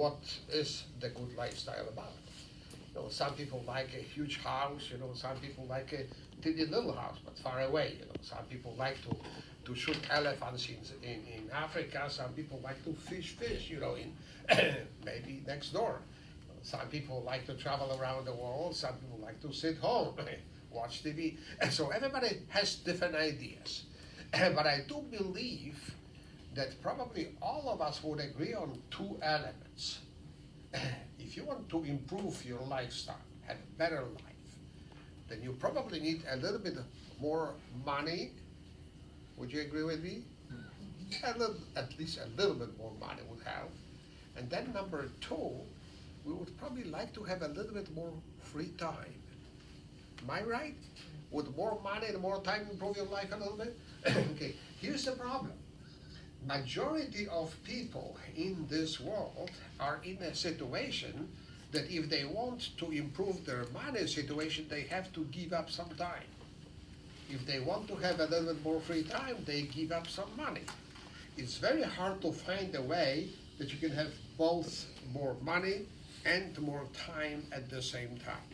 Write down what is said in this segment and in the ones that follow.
what is the good lifestyle about. You know, some people like a huge house, you know, some people like a tiny little house, but far away, you know. Some people like to shoot elephants in Africa, some people like to fish, you know, in maybe next door. Some people like to travel around the world, some people like to sit home, watch TV. And so everybody has different ideas. But I do believe that probably all of us would agree on two elements. If you want to improve your lifestyle, have a better life, then you probably need a little bit more money. Would you agree with me? At least a little bit more money would help. And then number two, we would probably like to have a little bit more free time. Am I right? Would more money and more time improve your life a little bit? Okay, here's the problem. Majority of people in this world are in a situation that if they want to improve their money situation, they have to give up some time. If they want to have a little bit more free time, they give up some money. It's very hard to find a way that you can have both more money and more time at the same time.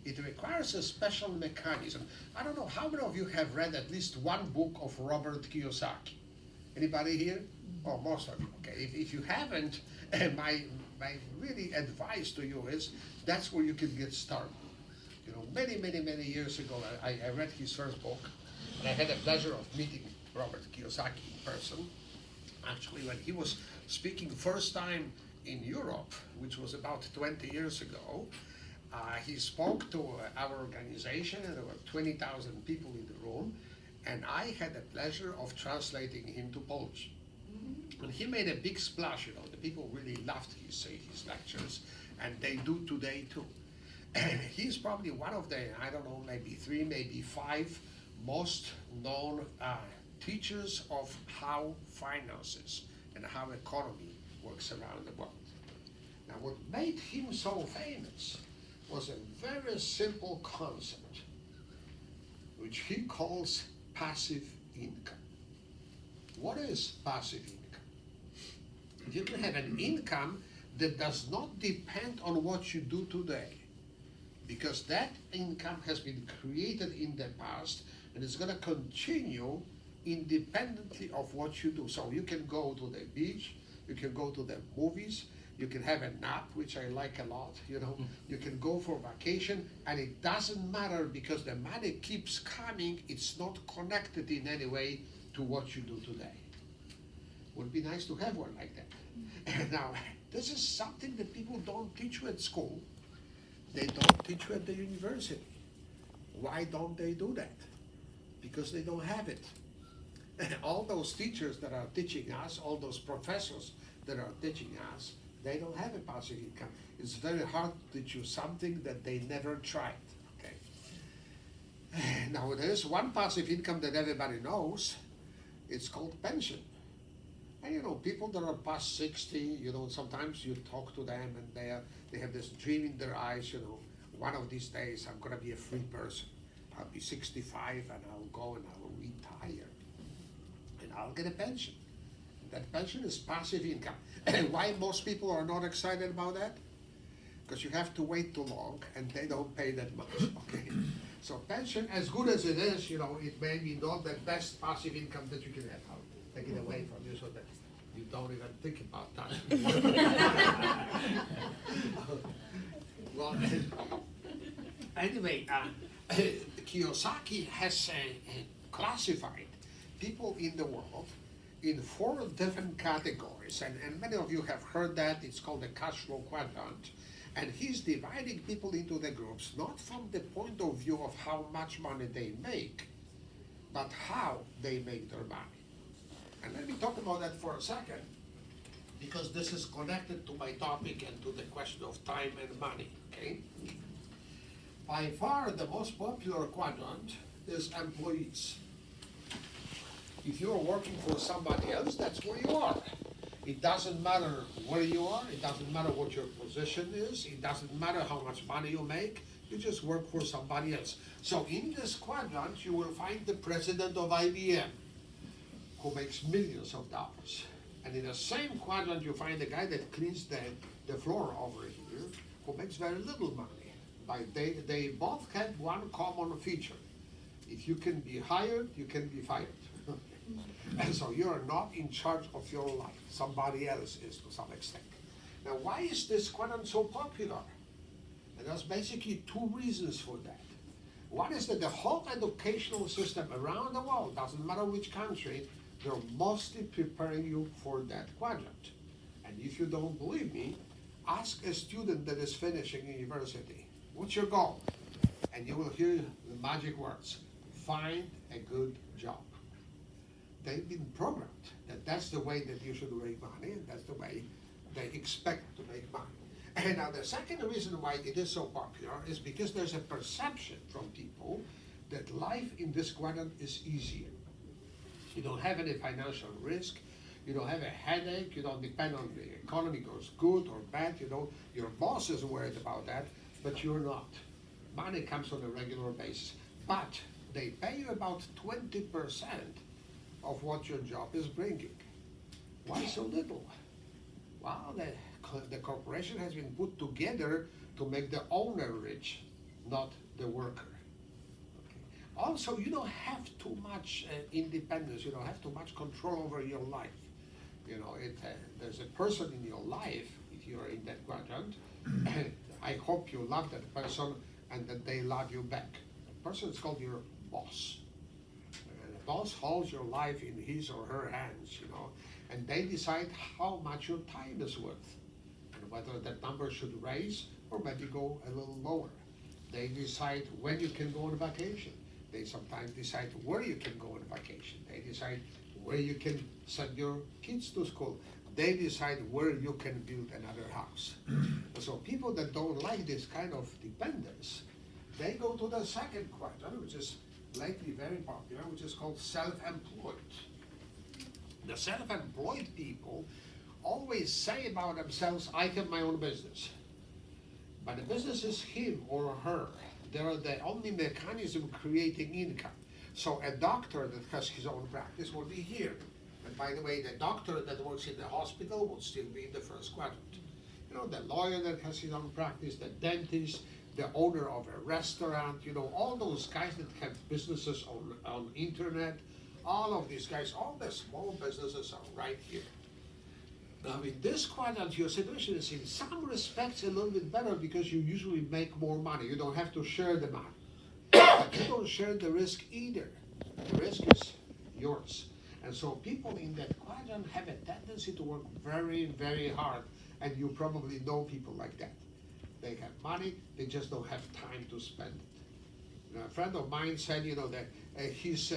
It requires a special mechanism. I don't know how many of you have read at least one book of Robert Kiyosaki. Anybody here? Oh, most of you. Okay. If you haven't, my really advice to you is that's where you can get started. You know, many years ago, I read his first book, and I had the pleasure of meeting Robert Kiyosaki in person. Actually, when he was speaking first time in Europe, which was about 20 years ago, he spoke to our organization, and there were 20,000 people in the room, and I had the pleasure of translating him to Polish. And he made a big splash, you know, the people really loved his lectures, and they do today too. And he's probably one of the, I don't know, maybe 3, maybe 5 most known teachers of how finances and how economy works around the world. Now, what made him so famous was a very simple concept, which he calls passive income. What is passive income? You can have an income that does not depend on what you do today, because that income has been created in the past and is going to continue independently of what you do. So you can go to the beach, you can go to the movies, you can have a nap, which I like a lot, you know, you can go for vacation, and it doesn't matter because the money keeps coming, it's not connected in any way to what you do today. Would be nice to have one like that. Now, this is something that people don't teach you at school. They don't teach you at the university. Why don't they do that? Because they don't have it. All those teachers that are teaching us, all those professors that are teaching us, they don't have a passive income. It's very hard to teach you something that they never tried. Okay. Now there is one passive income that everybody knows. It's called pension. And you know, people that are past 60, you know, sometimes you talk to them and they have this dream in their eyes, you know, one of these days I'm gonna be a free person. I'll be 65 and I'll go and I'll retire. And I'll get a pension. That pension is passive income. And why most people are not excited about that? Because you have to wait too long and they don't pay that much. Okay. So pension, as good as it is, you know, it may be not the best passive income that you can have. I'll take it away from you so that you don't even think about that. Well, anyway, Kiyosaki has classified people in the world in 4 different categories, and many of you have heard that. It's called the cash flow quadrant, and he's dividing people into the groups not from the point of view of how much money they make, but how they make their money. And let me talk about that for a second, because this is connected to my topic and to the question of time and money. Okay. By far the most popular quadrant is employees. If you're working for somebody else, that's where you are. It doesn't matter where you are, it doesn't matter what your position is, it doesn't matter how much money you make, you just work for somebody else. So in this quadrant, you will find the president of IBM, who makes millions of dollars. And in the same quadrant, you find the guy that cleans the the floor over here, who makes very little money. But they both have one common feature. If you can be hired, you can be fired. And so you're not in charge of your life. Somebody else is to some extent. Now, why is this quadrant so popular? And there's basically two reasons for that. One is that the whole educational system around the world, doesn't matter which country, they're mostly preparing you for that quadrant. And if you don't believe me, ask a student that is finishing university, what's your goal? And you will hear the magic words, find a good job. They've been programmed that that's the way that you should make money, and that's the way they expect to make money. And now the second reason why it is so popular is because there's a perception from people that life in this quadrant is easier. You don't have any financial risk, you don't have a headache, you don't depend on the economy goes good or bad, your boss is worried about that, but you're not. Money comes on a regular basis, but they pay you about 20% of what your job is bringing. Why so little? Well, the corporation has been put together to make the owner rich, not the worker. Okay. Also, you don't have too much independence, you don't have too much control over your life. There's a person in your life, if you're in that quadrant, and I hope you love that person and that they love you back. The person is called your boss. And the boss holds your life in his or her hands, and they decide how much your time is worth and whether that number should raise or maybe go a little lower. They decide when you can go on vacation. They sometimes decide where you can go on vacation. They decide where you can send your kids to school. They decide where you can build another house. So people that don't like this kind of dependence, they go to the second quadrant, which is lately very popular, which is called self-employed. The self-employed people always say about themselves, I have my own business. But the business is him or her. They're the only mechanism creating income. So a doctor that has his own practice will be here. And by the way, the doctor that works in the hospital will still be in the first quadrant. The lawyer that has his own practice, the dentist, the owner of a restaurant, all those guys that have businesses on internet, all of these guys, all the small businesses are right here. Now in this quadrant, your situation is in some respects a little bit better because you usually make more money. You don't have to share the money. But you don't share the risk either. The risk is yours. And so people in that quadrant have a tendency to work very, very hard. And you probably know people like that. They have money, they just don't have time to spend it. A friend of mine said, that his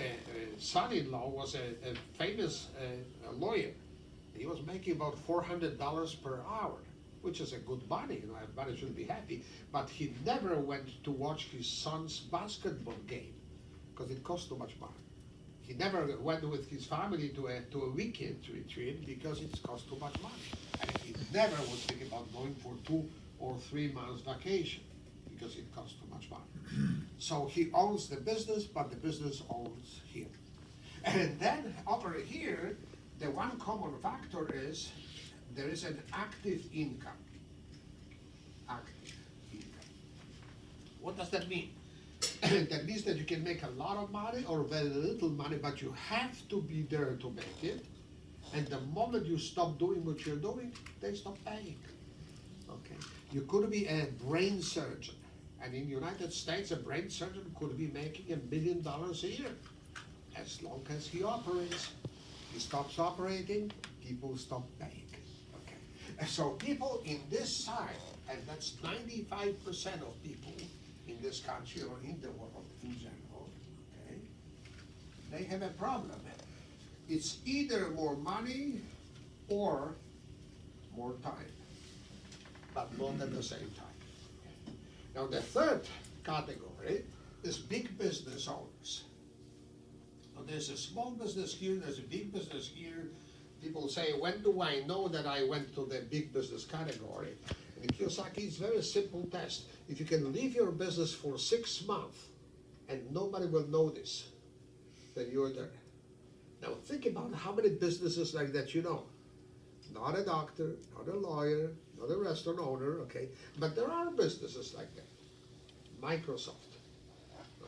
son-in-law was a famous lawyer. He was making about $400 per hour, which is a good money. Everybody should be happy. But he never went to watch his son's basketball game because it cost too much money. He never went with his family to a weekend retreat because it cost too much money. And he never was thinking about going for 2 or 3 months vacation because it costs too much money. So he owns the business, but the business owns him. And then over here, the one common factor is there is an active income. Active income. What does that mean? That means that you can make a lot of money or very little money, but you have to be there to make it. And the moment you stop doing what you're doing, they stop paying. Okay. You could be a brain surgeon. And in the United States, a brain surgeon could be making $1 million a year as long as he operates. He stops operating, people stop paying. Okay. And so people in this side, and that's 95% of people in this country or in the world in general, okay, they have a problem. It's either more money or more time, but not at the same time. Now the third category is big business owners. Now there's a small business here, there's a big business here. People say, when do I know that I went to the big business category? And in Kiyosaki, it's a very simple test. If you can leave your business for 6 months and nobody will notice, then you're there. Now think about how many businesses like that you know. Not a doctor, not a lawyer, not a restaurant owner, okay? But there are businesses like that. Microsoft,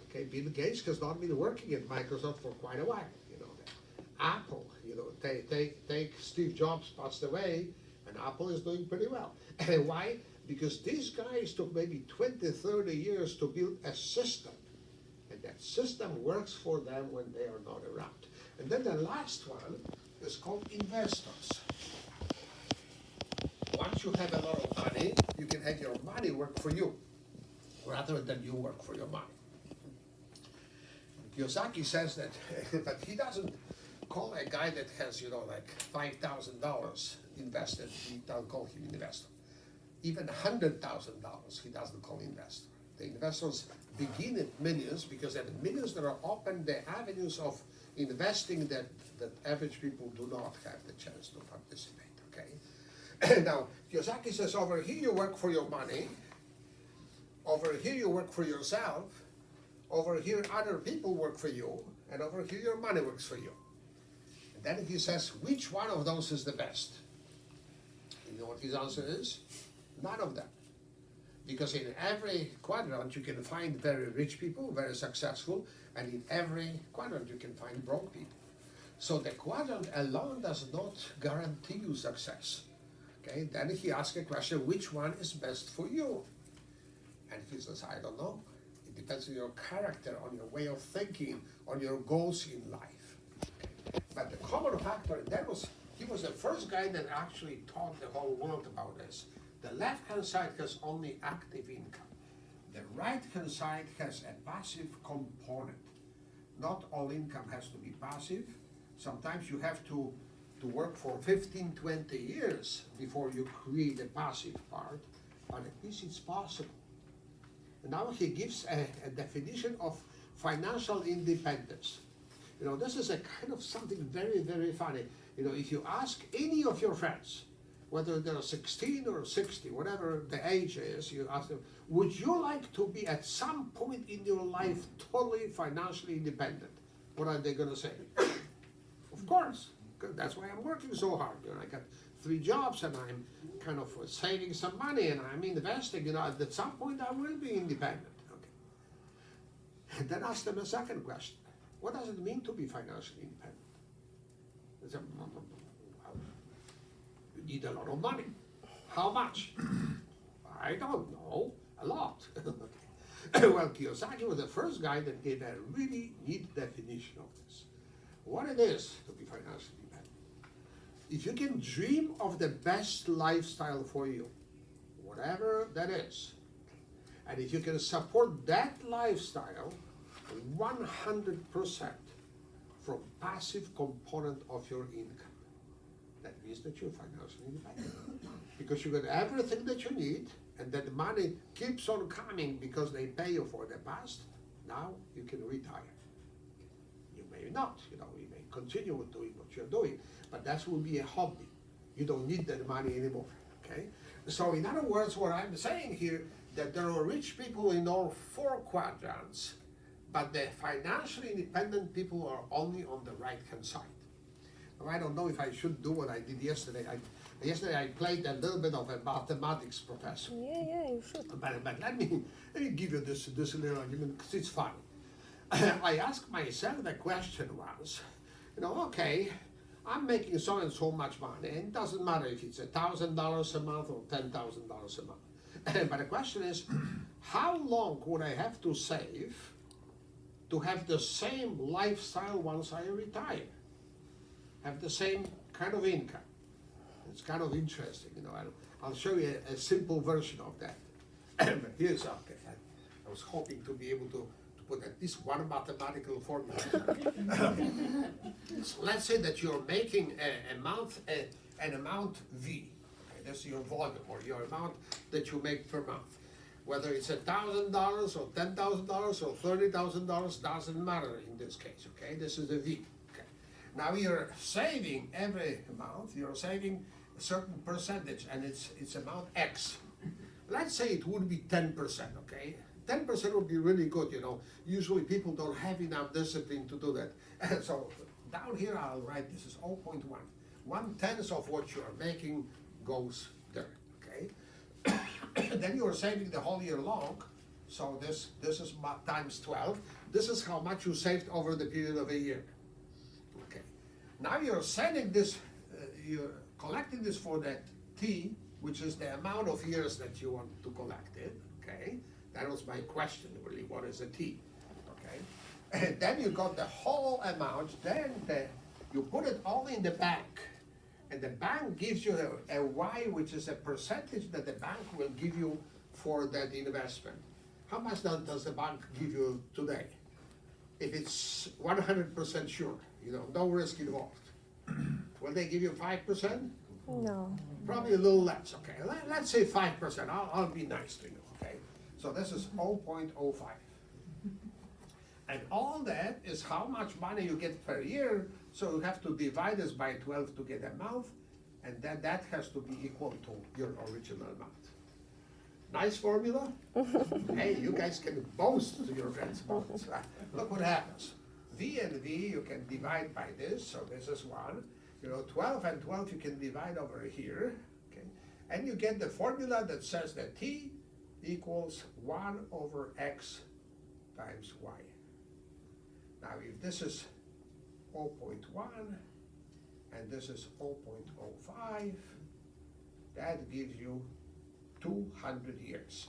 okay? Bill Gates has not been working at Microsoft for quite a while, you know. Apple, you know, take Steve Jobs passed away, and Apple is doing pretty well. And why? Because these guys took maybe 20, 30 years to build a system. And that system works for them when they are not around. And then the last one is called investors. Once you have a lot of money, you can have your money work for you, rather than you work for your money. Kiyosaki says that, but he doesn't call a guy that has, you know, like $5,000 invested, he doesn't call him an investor. Even $100,000, he doesn't call investor. The investors begin at millions because at millions there are open the avenues of investing that average people do not have the chance to participate, okay? Now, Kiyosaki says over here you work for your money, over here you work for yourself, over here other people work for you, and over here your money works for you. And then he says, which one of those is the best? You know what his answer is? None of them. Because in every quadrant you can find very rich people, very successful, and in every quadrant you can find broke people. So the quadrant alone does not guarantee you success. Okay, then he asks a question, which one is best for you? And he says, I don't know. It depends on your character, on your way of thinking, on your goals in life. Okay. But the common factor, he was the first guy that actually taught the whole world about this. The left-hand side has only active income. The right-hand side has a passive component. Not all income has to be passive. Sometimes you have to work for 15, 20 years before you create a passive part, but at least it's possible. And now he gives a definition of financial independence. You know, this is a kind of something very, very funny. You know, if you ask any of your friends, whether they're 16 or 60, whatever the age is, you ask them, would you like to be at some point in your life totally financially independent? What are they going to say? Of course, that's why I'm working so hard. You know, I got 3 jobs and I'm kind of saving some money and I'm investing. You know, at some point I will be independent. Okay. And then ask them a second question. What does it mean to be financially independent? They say, you need a lot of money. How much? I don't know. A lot. Well, Kiyosaki was the first guy that gave a really neat definition of this. What it is to be financially independent. If you can dream of the best lifestyle for you, whatever that is, and if you can support that lifestyle 100% from passive component of your income, that means that you're financially independent. Because you got everything that you need, and that the money keeps on coming because they pay you for the past. Now you can retire. You may not, you know, you may continue with doing what you're doing, but that will be a hobby. You don't need that money anymore, okay? So in other words, what I'm saying here, that there are rich people in all 4 quadrants, but the financially independent people are only on the right-hand side. Now, I don't know if I should do what I did yesterday. Yesterday I played a little bit of a mathematics professor. Yeah, you should. But let me give you this little argument because it's funny. I asked myself the question once, you know, okay, I'm making so and so much money, and it doesn't matter if it's $1,000 a month or $10,000 a month. But the question is, how long would I have to save to have the same lifestyle once I retire? Have the same kind of income? It's kind of interesting, you know. I'll show you a simple version of that. But here's okay. I was hoping to be able to put at least one mathematical formula. So let's say that you're making an amount V. Okay, that's your volume or your amount that you make per month. Whether it's $1,000 or $10,000 or $30,000 doesn't matter in this case. Okay, this is the V. Okay. Now you're saving every month. You're saving a certain percentage, and it's amount X. Let's say it would be 10%, okay? 10% would be really good, you know. Usually people don't have enough discipline to do that. So down here I'll write this is 0.1. 1/10 of what you are making goes there, okay? then you're saving the whole year long. So this is times 12. This is how much you saved over the period of a year. Okay. Now you're sending this, you're collecting this for that T, which is the amount of years that you want to collect it. Okay. That was my question, really. What is a T? Okay. And then you got the whole amount. Then you put it all in the bank. And the bank gives you a Y, which is a percentage that the bank will give you for that investment. How much does the bank give you today? If it's 100% sure, no risk involved. Will they give you 5%? No. Probably a little less, okay. Let's say 5%, I'll be nice to you, okay? So this is 0.05. And all that is how much money you get per year, so you have to divide this by 12 to get a amount, and then that has to be equal to your original amount. Nice formula? Hey, you guys can boast to your friends about it. Look what happens. V and V you can divide by this, so this is 1. 12 and 12 you can divide over here, okay? And you get the formula that says that T equals 1 over X times Y. Now if this is 0.1 and this is 0.05, that gives you 200 years.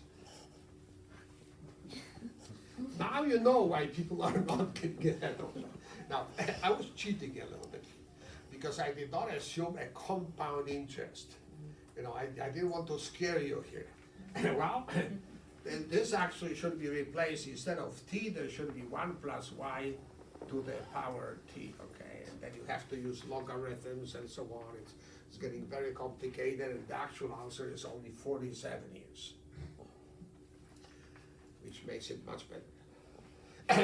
Now you know why people are not getting ahead of them. Now, I was cheating a little bit because I did not assume a compound interest. I didn't want to scare you here. Well, this actually should be replaced. Instead of T, there should be 1 plus Y to the power T, okay? And then you have to use logarithms and so on. It's getting very complicated, and the actual answer is only 47 years, which makes it much better.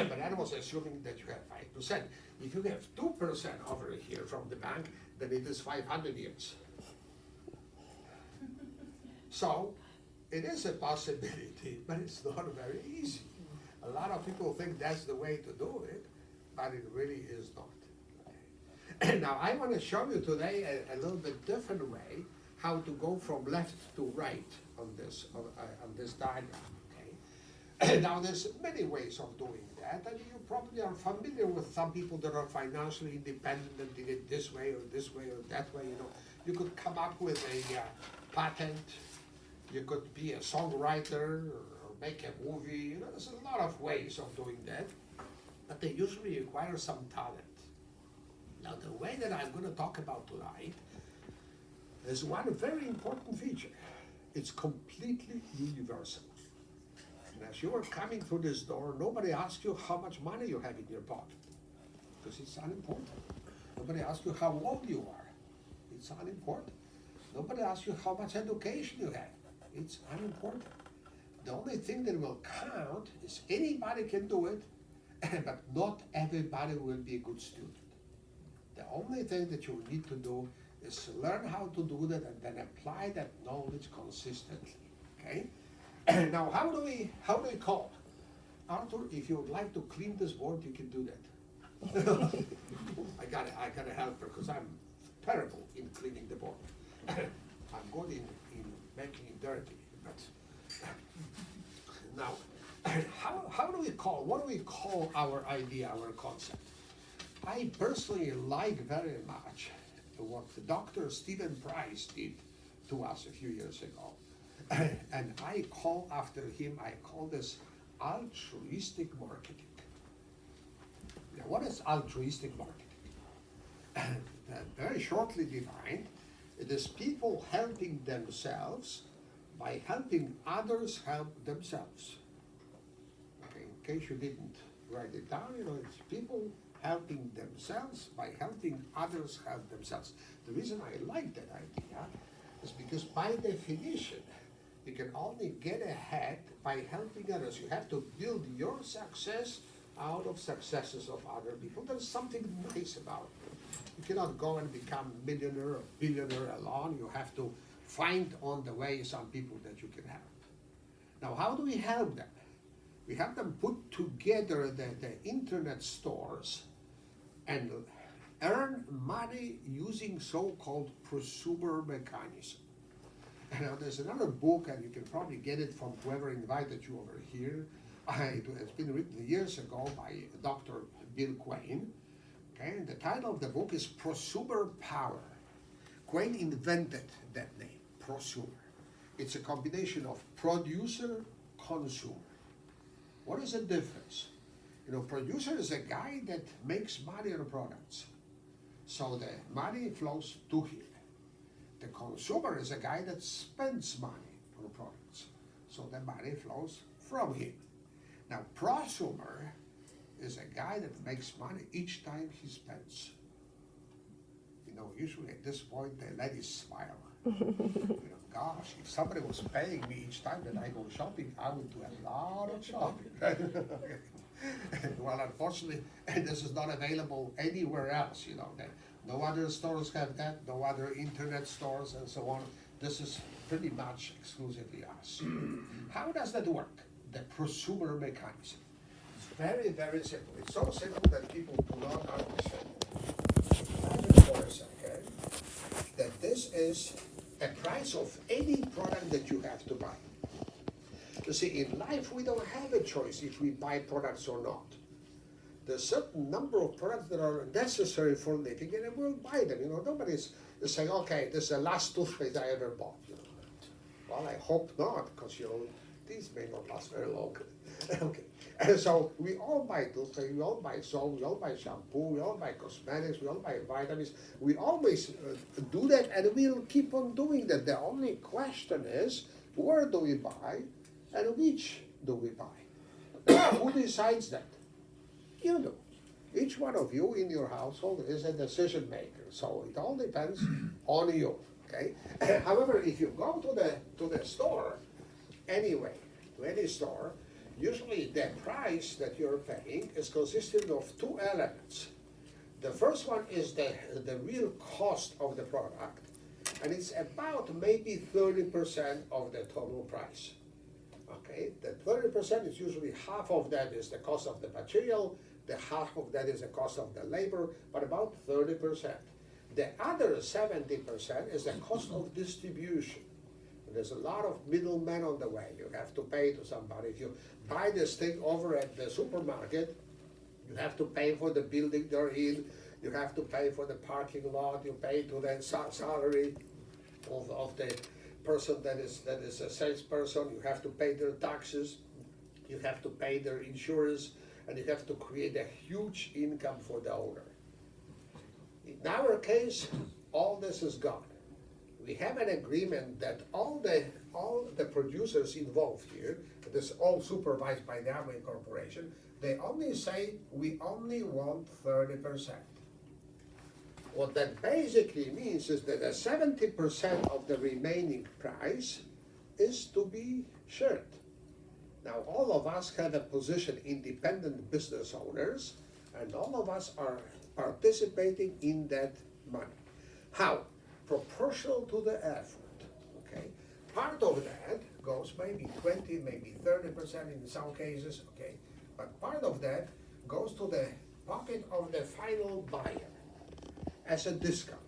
But that was assuming that you have 5%. If you have 2% over here from the bank, then it is 500 years. So it is a possibility, but it's not very easy. A lot of people think that's the way to do it, but it really is not. Now I want to show you today a little bit different way how to go from left to right on this diagram. Okay. Now there's many ways of doing that, and you probably are familiar with some people that are financially independent and did it this way or that way. You could come up with a patent. You could be a songwriter or make a movie. There's a lot of ways of doing that, but they usually require some talent. Now, the way that I'm going to talk about tonight is one very important feature. It's completely universal. And as you are coming through this door, nobody asks you how much money you have in your pocket, because it's unimportant. Nobody asks you how old you are. It's unimportant. Nobody asks you how much education you have. It's unimportant. The only thing that will count is anybody can do it, but not everybody will be a good student. The only thing that you need to do is learn how to do that and then apply that knowledge consistently, okay? Now, how do we call? Arthur, if you would like to clean this board, you can do that. I got a helper because I'm terrible in cleaning the board. I'm good in making it dirty, but now, how do we call? What do we call our idea, our concept? I personally like very much what Dr. Stephen Price did to us a few years ago. And I call after him, I call this altruistic marketing. Now, what is altruistic marketing? Very shortly defined, it is people helping themselves by helping others help themselves. Okay, in case you didn't write it down, it's people helping themselves by helping others help themselves. The reason I like that idea is because by definition, you can only get ahead by helping others. You have to build your success out of successes of other people. There's something nice about it. You cannot go and become millionaire or billionaire alone. You have to find on the way some people that you can help. Now, how do we help them? We have them put together the internet stores and earn money using so-called prosumer mechanism. Now, there's another book, and you can probably get it from whoever invited you over here. It's been written years ago by Dr. Bill Quain. Okay, and the title of the book is Prosumer Power. Quain invented that name, prosumer. It's a combination of producer, consumer. What is the difference? You know, producer is a guy that makes money on products. So the money flows to him. The consumer is a guy that spends money on products. So the money flows from him. Now, prosumer is a guy that makes money each time he spends. You know, usually at this point, the ladies smile. Gosh, if somebody was paying me each time that I go shopping, I would do a lot of shopping. Well, unfortunately, this is not available anywhere else, you know. No other stores have that, no other internet stores and so on. This is pretty much exclusively us. How does that work? The prosumer mechanism. It's very, very simple. It's so simple that people do not understand. Imagine for a second that this is a price of any product that you have to buy. You see, in life we don't have a choice if we buy products or not. There's a certain number of products that are necessary for living, and we'll buy them. You know, nobody's saying, okay, this is the last toothpaste I ever bought. You know, well, I hope not, because you know these may not last very long. Okay, and so we all buy toothpaste, we all buy soap, we all buy shampoo, we all buy cosmetics, we all buy vitamins. We always do that, and we'll keep on doing that. The only question is, where do we buy, and which do we buy? Who decides that? You do. Each one of you in your household is a decision maker, so it all depends on you. Okay. However, if you go to the store, anyway, to any store, usually the price that you're paying is consisting of two elements. The first one is the real cost of the product, and it's about maybe 30% of the total price. Okay, the 30% is usually half of that is the cost of the material, the half of that is the cost of the labor, but about 30%. The other 70% is the cost of distribution. And there's a lot of middlemen on the way. You have to pay to somebody. If you buy this thing over at the supermarket, you have to pay for the building they're in, you have to pay for the parking lot, you pay to the salary of the person that is a salesperson, you have to pay their taxes, you have to pay their insurance, and you have to create a huge income for the owner. In our case, all this is gone. We have an agreement that all the producers involved here, this is all supervised by the Amway Corporation, they only say we only want 30%. What that basically means is that 70% of the remaining price is to be shared. Now, all of us have a position, independent business owners, and all of us are participating in that money. How? Proportional to the effort, okay? Part of that goes maybe 20, maybe 30% in some cases, okay? But part of that goes to the pocket of the final buyer as a discount.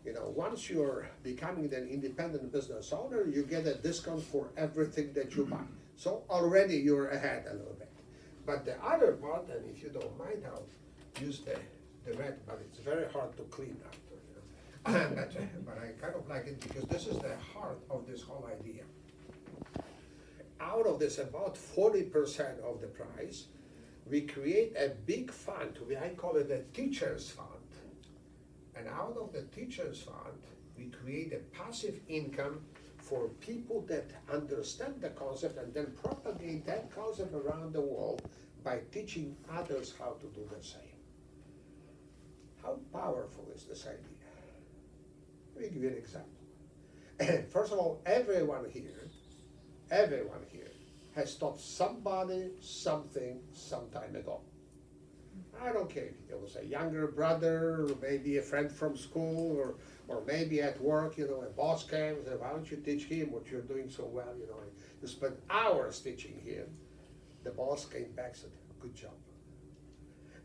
You know, once you're becoming an independent business owner, you get a discount for everything that you buy. So already you're ahead a little bit. But the other part, and if you don't mind, I'll use the red, but it's very hard to clean after, you know. but I kind of like it because this is the heart of this whole idea. Out of this, about 40% of the price, we create a big fund. I call it a teacher's fund. And out of the teacher's fund, we create a passive income for people that understand the concept and then propagate that concept around the world by teaching others how to do the same. How powerful is this idea? Let me give you an example. First of all, everyone here has taught somebody something some time ago. I don't care if it was a younger brother, or maybe a friend from school, or maybe at work, you know, a boss came and said, why don't you teach him what you're doing so well, you know. You spent hours teaching him. The boss came back and said, good job.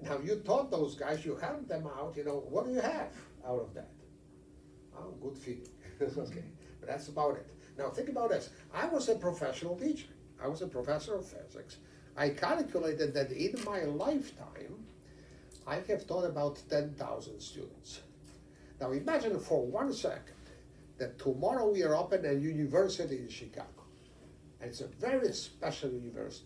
Now you taught those guys, you helped them out, you know, what do you have out of that? Oh, good feeling. Okay, but that's about it. Now think about this. I was a professional teacher. I was a professor of physics. I calculated that in my lifetime, I have taught about 10,000 students. Now imagine for 1 second that tomorrow we are opening a university in Chicago. And it's a very special university.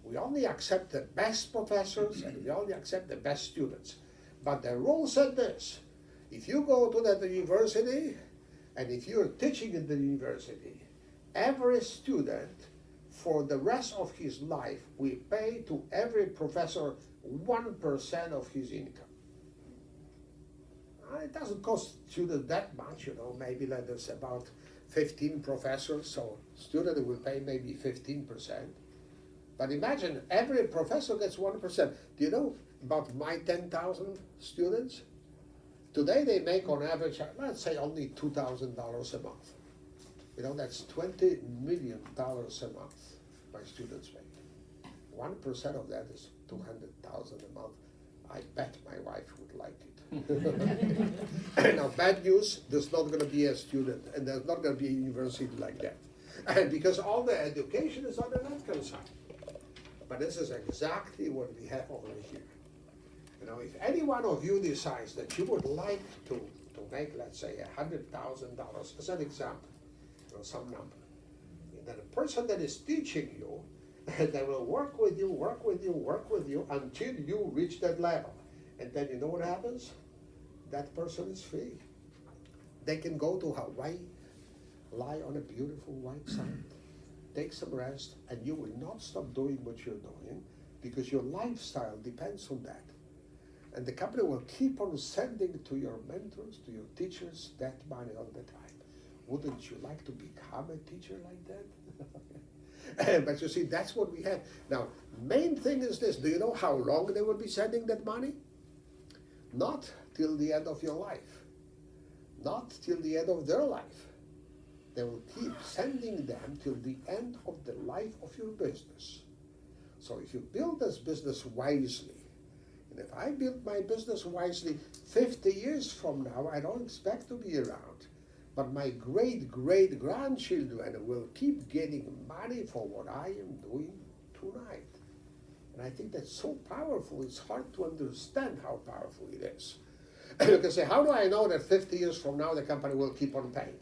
We only accept the best professors and we only accept the best students. But the rule said this: if you go to that university and if you're teaching in the university, every student for the rest of his life will pay to every professor 1% of his income. It doesn't cost students that much, maybe like there's about 15 professors, so student will pay maybe 15%. But imagine every professor gets 1%. Do you know about my 10,000 students? Today they make on average, let's say only $2,000 a month. That's $20 million a month my students make. 1% of that is $200,000 a month. I bet my wife would like it. Now, bad news, there's not going to be a student, and there's not going to be a university like that. And because all the education is on the left-hand side. But this is exactly what we have over here. If any one of you decides that you would like to make, let's say, $100,000 as an example, some number, then the person that is teaching you, they will work with you until you reach that level. And then you know what happens? That person is free. They can go to Hawaii, lie on a beautiful white sand, take some rest, and you will not stop doing what you're doing because your lifestyle depends on that. And the company will keep on sending to your mentors, to your teachers, that money all the time. Wouldn't you like to become a teacher like that? But you see, that's what we have. Now, main thing is this. Do you know how long they will be sending that money? Not till the end of your life. Not till the end of their life. They will keep sending them till the end of the life of your business. So if you build this business wisely, and if I build my business wisely, 50 years from now, I don't expect to be around. But my great-great-grandchildren will keep getting money for what I am doing tonight. And I think that's so powerful, it's hard to understand how powerful it is. You can say, how do I know that 50 years from now the company will keep on paying?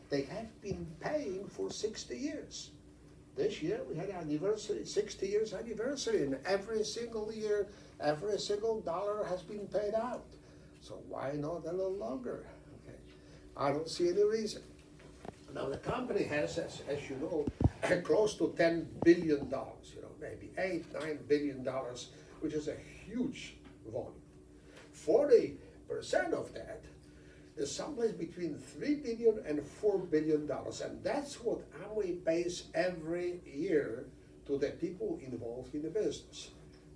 They have been paying for 60 years. This year we had an anniversary, 60 years anniversary, and every single year, every single dollar has been paid out. So why not a little longer? Okay. I don't see any reason. Now the company has, as you know, close to $10 billion, maybe $8-9 billion, which is a huge volume. 40% of that is someplace between $3 billion and $4 billion, and that's what Amway pays every year to the people involved in the business.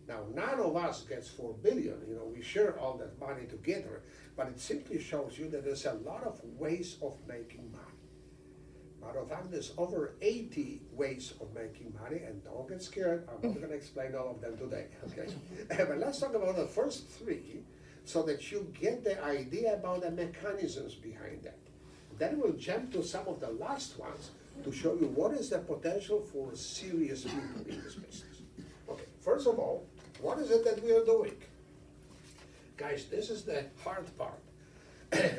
Now, none of us gets $4 billion, we share all that money together, but it simply shows you that there's a lot of ways of making money. Matter of fact, there's over 80 ways of making money, and don't get scared, I'm not going to explain all of them today, okay? But let's talk about the first three, so that you get the idea about the mechanisms behind that. Then we'll jump to some of the last ones to show you what is the potential for serious people in this business. Okay, first of all, what is it that we are doing? Guys, this is the hard part.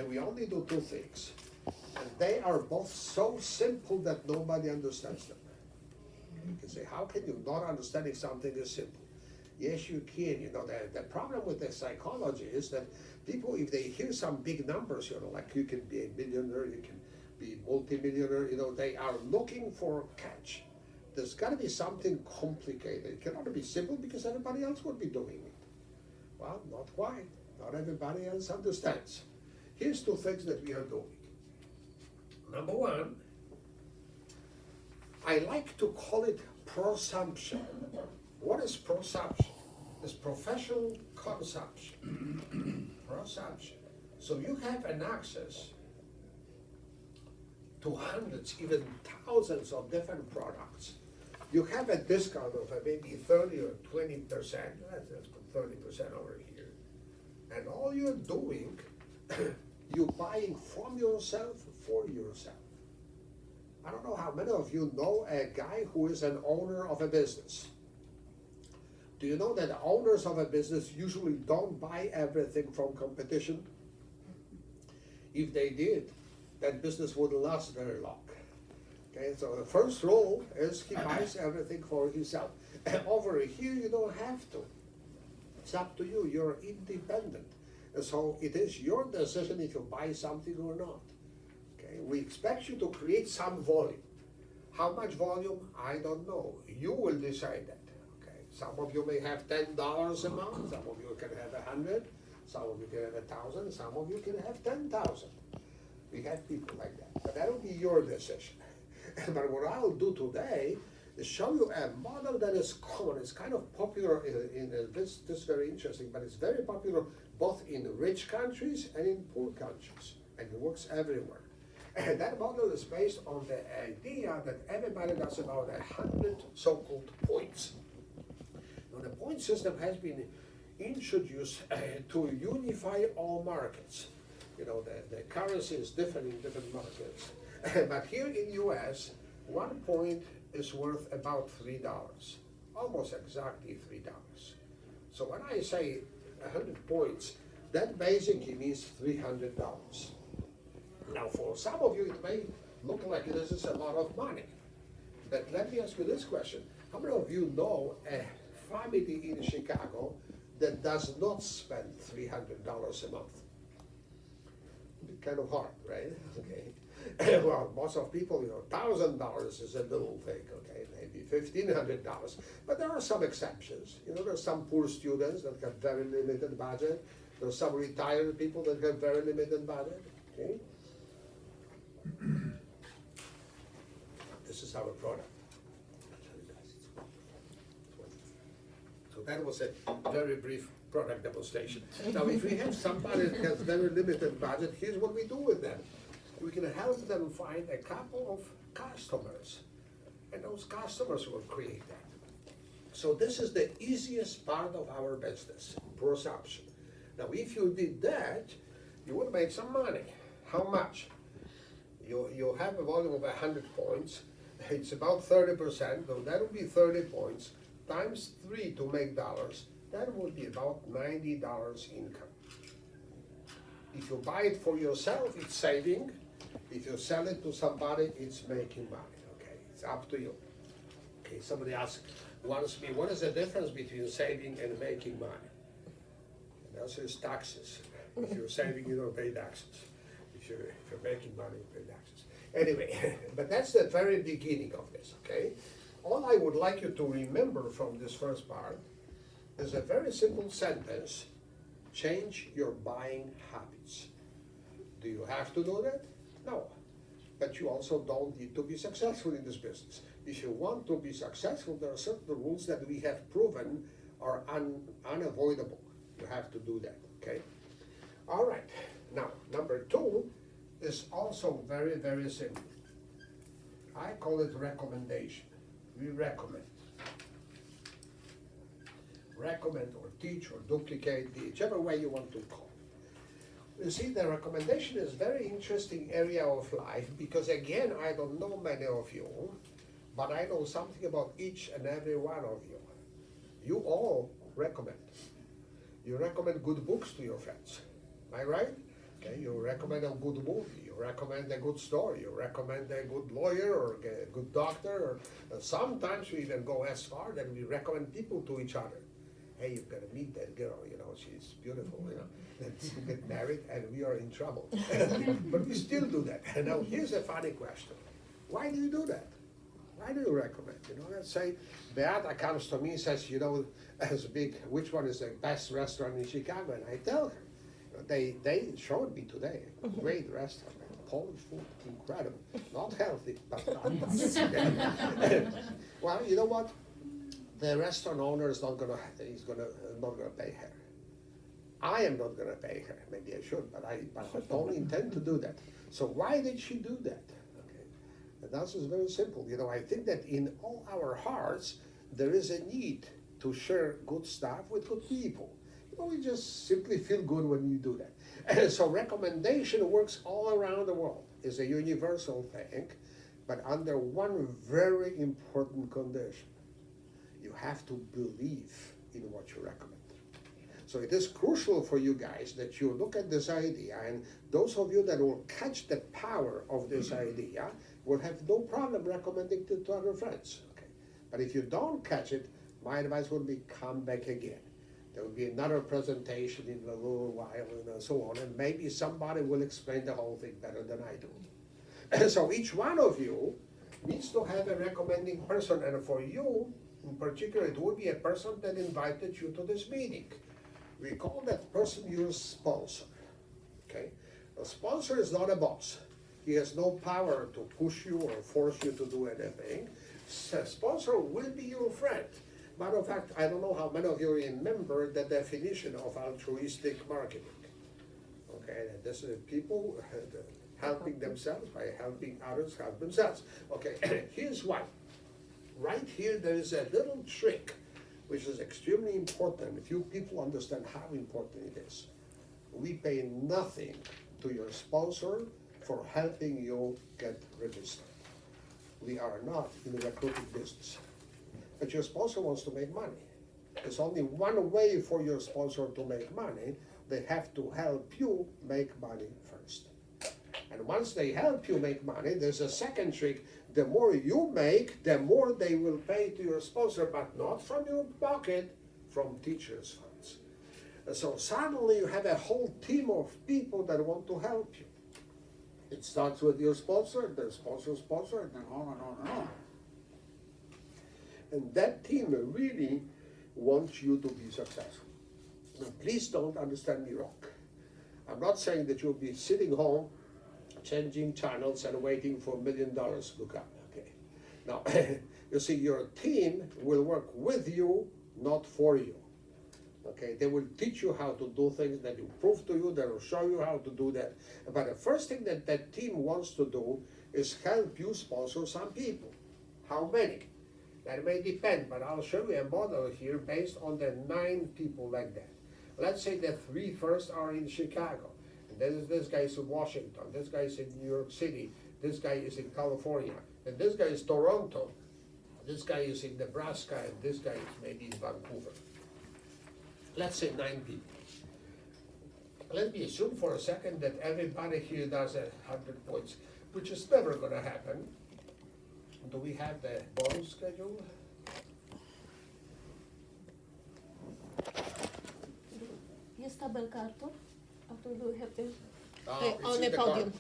We only do two things. And they are both so simple that nobody understands them. You can say, how can you not understand if something is simple? Yes, you can. The problem with the psychology is that people, if they hear some big numbers, like you can be a millionaire, you can be multimillionaire, they are looking for a catch. There's got to be something complicated. It cannot be simple because everybody else would be doing it. Well, not quite. Not everybody else understands. Here's two things that we are doing. Number one, I like to call it prosumption. What is prosumption? It's professional consumption. Prosumption. So you have an access to hundreds, even thousands of different products. You have a discount of maybe 30 or 20%. Let's put 30% over here. And all you're doing, you're buying from yourself for yourself. I don't know how many of you know a guy who is an owner of a business. Do you know that owners of a business usually don't buy everything from competition? If they did, that business wouldn't last very long. Okay, so the first rule is he buys everything for himself. And over here, you don't have to. It's up to you. You're independent. And so it is your decision if you buy something or not. Okay, we expect you to create some volume. How much volume? I don't know. You will decide that. Okay, some of you may have $10 a month. Some of you can have 100. Some of you can have 1,000. Some of you can have 10,000. We have people like that. But that'll be your decision. But what I'll do today is show you a model that is common. It's kind of popular this is very interesting, but it's very popular both in rich countries and in poor countries, and it works everywhere. And that model is based on the idea that everybody does about 100 so-called points. Now, the point system has been introduced to unify all markets. You know, the currency is different in different markets. But here in US, 1 point is worth about $3, almost exactly $3. So when I say 100 points, that basically means $300. Now for some of you, it may look like this is a lot of money. But let me ask you this question. How many of you know a family in Chicago that does not spend $300 a month? Kind of hard, right? Okay. Well, most of people, $1,000 is a little thing, okay, maybe $1,500. But there are some exceptions. There's some poor students that have very limited budget. There's some retired people that have very limited budget, okay? This is our product. So that was a very brief product demonstration. Now, if we have somebody that has very limited budget, here's what we do with them. We can help them find a couple of customers, and those customers will create that. So this is the easiest part of our business, perception. Now, if you did that, you would make some money. How much? You have a volume of 100 points. It's about 30%, so that would be 30 points times 3 to make dollars. That would be about $90 income. If you buy it for yourself, it's saving. If you sell it to somebody, it's making money. Okay, it's up to you. Okay, somebody asked once me, what is the difference between saving and making money? And the answer is taxes. If you're saving, you don't pay taxes. If you're making money, you pay taxes. Anyway, but that's the very beginning of this, okay? All I would like you to remember from this first part is a very simple sentence: change your buying habits. Do you have to do that? No. But you also don't need to be successful in this business. If you want to be successful, there are certain rules that we have proven are unavoidable. You have to do that, okay? All right. Now, number 2 is also very, very simple. I call it recommendation. We recommend. Recommend or teach or duplicate, whichever way you want to call it. You see, the recommendation is a very interesting area of life because, again, I don't know many of you, but I know something about each and every one of you. You all recommend. You recommend good books to your friends. Am I right? Okay, you recommend a good movie. You recommend a good story. You recommend a good lawyer or a good doctor. Or sometimes we even go as far that we recommend people to each other. Hey, you've got to meet that girl, she's beautiful, Then people get married and we are in trouble. But we still do that. And now here's a funny question. Why do you do that? Why do you recommend? Let's say Beata comes to me and says, which one is the best restaurant in Chicago? And I tell her. They showed me today a great restaurant. Polish food, incredible. Not healthy, but well, you know what? The restaurant owner is not gonna pay her. I am not gonna pay her. Maybe I should, but I don't intend to do that. So why did she do that? Okay, and the answer is very simple. I think that in all our hearts there is a need to share good stuff with good people. We just simply feel good when you do that. And so recommendation works all around the world. It's a universal thing. but under one very important condition. You have to believe in what you recommend. So it is crucial for you guys that you look at this idea, and those of you that will catch the power of this idea will have no problem recommending it to other friends. Okay? But if you don't catch it, my advice would be come back again. There will be another presentation in a little while and so on, and maybe somebody will explain the whole thing better than I do. So each one of you needs to have a recommending person, and for you in particular, it would be a person that invited you to this meeting. We call that person your sponsor. Okay? A sponsor is not a boss. He has no power to push you or force you to do anything. A sponsor will be your friend. Matter of fact, I don't know how many of you remember the definition of altruistic marketing. Okay, this is people helping themselves by helping others help themselves. Okay, here's why. Right here, there is a little trick which is extremely important. Few people understand how important it is. We pay nothing to your sponsor for helping you get registered. We are not in the recruiting business. But your sponsor wants to make money. There's only one way for your sponsor to make money. They have to help you make money first. And once they help you make money, there's a second trick. The more you make, the more they will pay to your sponsor, but not from your pocket, from teachers' funds. And so suddenly you have a whole team of people that want to help you. It starts with your sponsor, the sponsor, and then on and on and on. And that team really wants you to be successful. Now, please don't understand me wrong. I'm not saying that you'll be sitting home, changing channels and waiting for $1 million to come, okay? Now, you see, your team will work with you, not for you, okay? They will teach you how to do things, that will prove to you, they will show you how to do that. But the first thing that that team wants to do is help you sponsor some people. How many? That may depend, but I'll show you a model here based on the 9 people like that. Let's say the 3 first are in Chicago. And this guy is in Washington, this guy is in New York City, this guy is in California, and this guy is Toronto, this guy is in Nebraska, and this guy is maybe in Vancouver. Let's say 9 people. Let me assume for a second that everybody here does 100 points, which is never going to happen. Do we have the bonus schedule? Jest tabelka, Artur? Artur, do we have the... On the podium.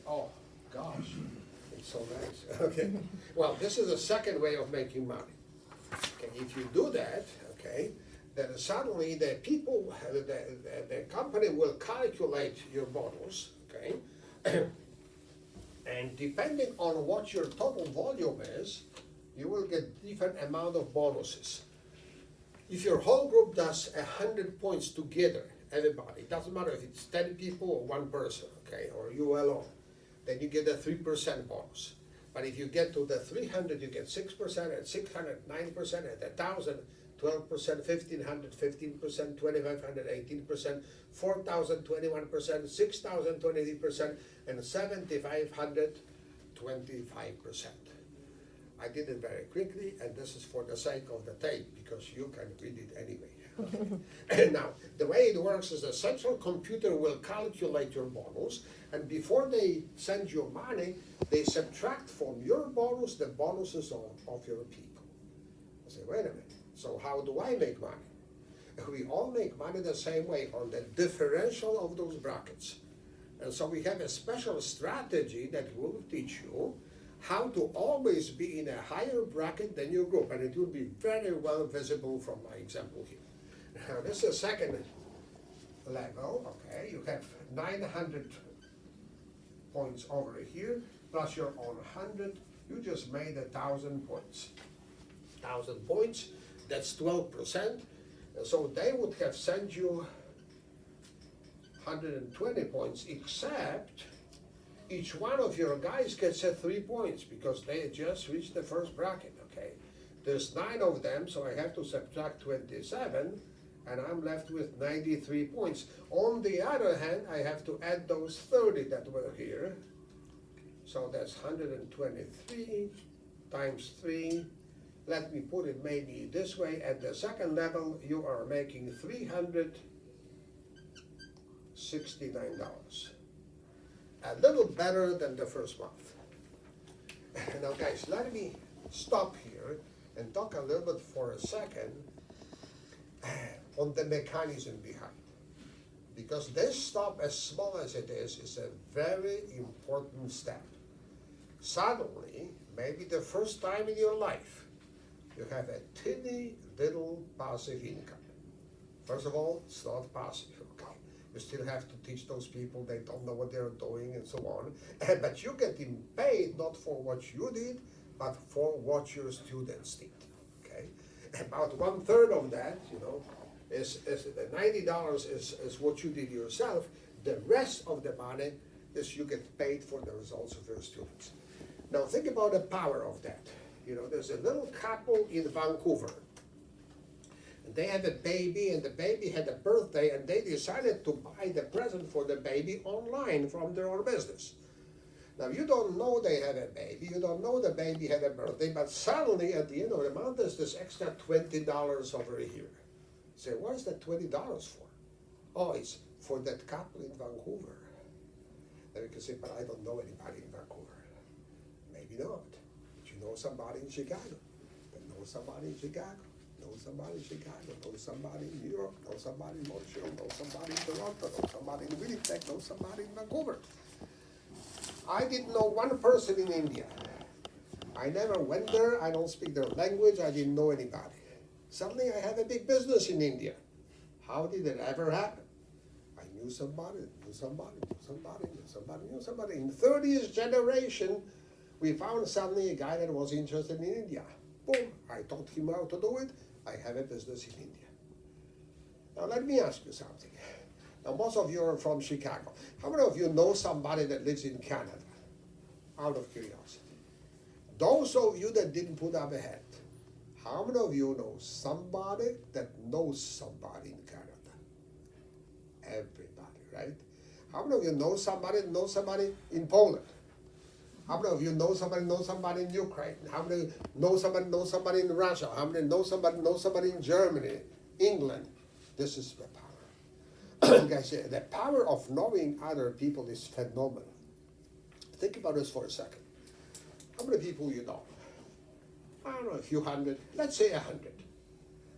Oh, gosh, it's so nice. Okay. Well, this is a second way of making money. Okay, if you do that, okay, then suddenly the people, the company will calculate your bonus, okay, and depending on what your total volume is, you will get different amount of bonuses. If your whole group does 100 points together, everybody, it doesn't matter if it's 10 people or 1 person, okay, or you alone, then you get a 3% bonus. But if you get to the 300, you get 6%, at 600, 9%, at 1,000, 12%, 1,500, 15%, 2,500, 18%, 4,000, 21%, 6,000, 23%, and 7,500, 25%. I did it very quickly, and this is for the sake of the tape, because you can read it anyway. Okay. Now, the way it works is the central computer will calculate your bonus, and before they send you money, they subtract from your bonus the bonuses of your people. I say, wait a minute, so how do I make money? We all make money the same way, on the differential of those brackets. And so we have a special strategy that will teach you how to always be in a higher bracket than your group, and it will be very well visible from my example here. Now, this is the second level, okay? You have 900 points over here, plus your own 100, you just made 1,000 points. 1,000 points, that's 12%, and so they would have sent you 120 points, except each one of your guys gets 3 points because they just reached the first bracket, okay? There's 9 of them, so I have to subtract 27, and I'm left with 93 points. On the other hand, I have to add those 30 that were here. So that's 123 times 3. Let me put it maybe this way. At the second level, you are making $369. A little better than the first month. Now guys, let me stop here and talk a little bit for a second on the mechanism behind. Because this stop, as small as it is a very important step. Suddenly, maybe the first time in your life, you have a teeny little passive income. First of all, it's not passive, okay? You still have to teach those people, they don't know what they're doing and so on. But you're getting paid not for what you did, but for what your students did, okay? About 1/3 of that, is the $90 is what you did yourself. The rest of the money is you get paid for the results of your students. Now think about the power of that. There's a little couple in Vancouver. And they had a baby, and the baby had a birthday, and they decided to buy the present for the baby online from their own business. Now you don't know they have a baby, you don't know the baby had a birthday, but suddenly at the end of the month there's this extra $20 over here. Say, what's that $20 for? Oh, it's for that couple in Vancouver. Then you can say, but I don't know anybody in Vancouver. Maybe not. But you know somebody in Chicago. But know somebody in Chicago. Know somebody in Chicago. Know somebody in New York. Know somebody in Montreal. Know somebody in Toronto. Know somebody in Winnipeg. Know somebody in Vancouver. I didn't know one person in India. I never went there. I don't speak their language. I didn't know anybody. Suddenly I have a big business in India. How did it ever happen? I knew somebody, knew somebody, knew somebody, knew somebody, knew somebody. In 30th generation, we found suddenly a guy that was interested in India. Boom, I taught him how to do it. I have a business in India. Now let me ask you something. Now most of you are from Chicago. How many of you know somebody that lives in Canada? Out of curiosity. Those of you that didn't put up a hand, how many of you know somebody that knows somebody in Canada? Everybody, right? How many of you know somebody that knows somebody in Poland? How many of you know somebody in Ukraine? How many know somebody in Russia? How many know somebody in Germany, England? This is the power. Guys, the power of knowing other people is phenomenal. Think about this for a second. How many people you know? I don't know, a few hundred, let's say 100.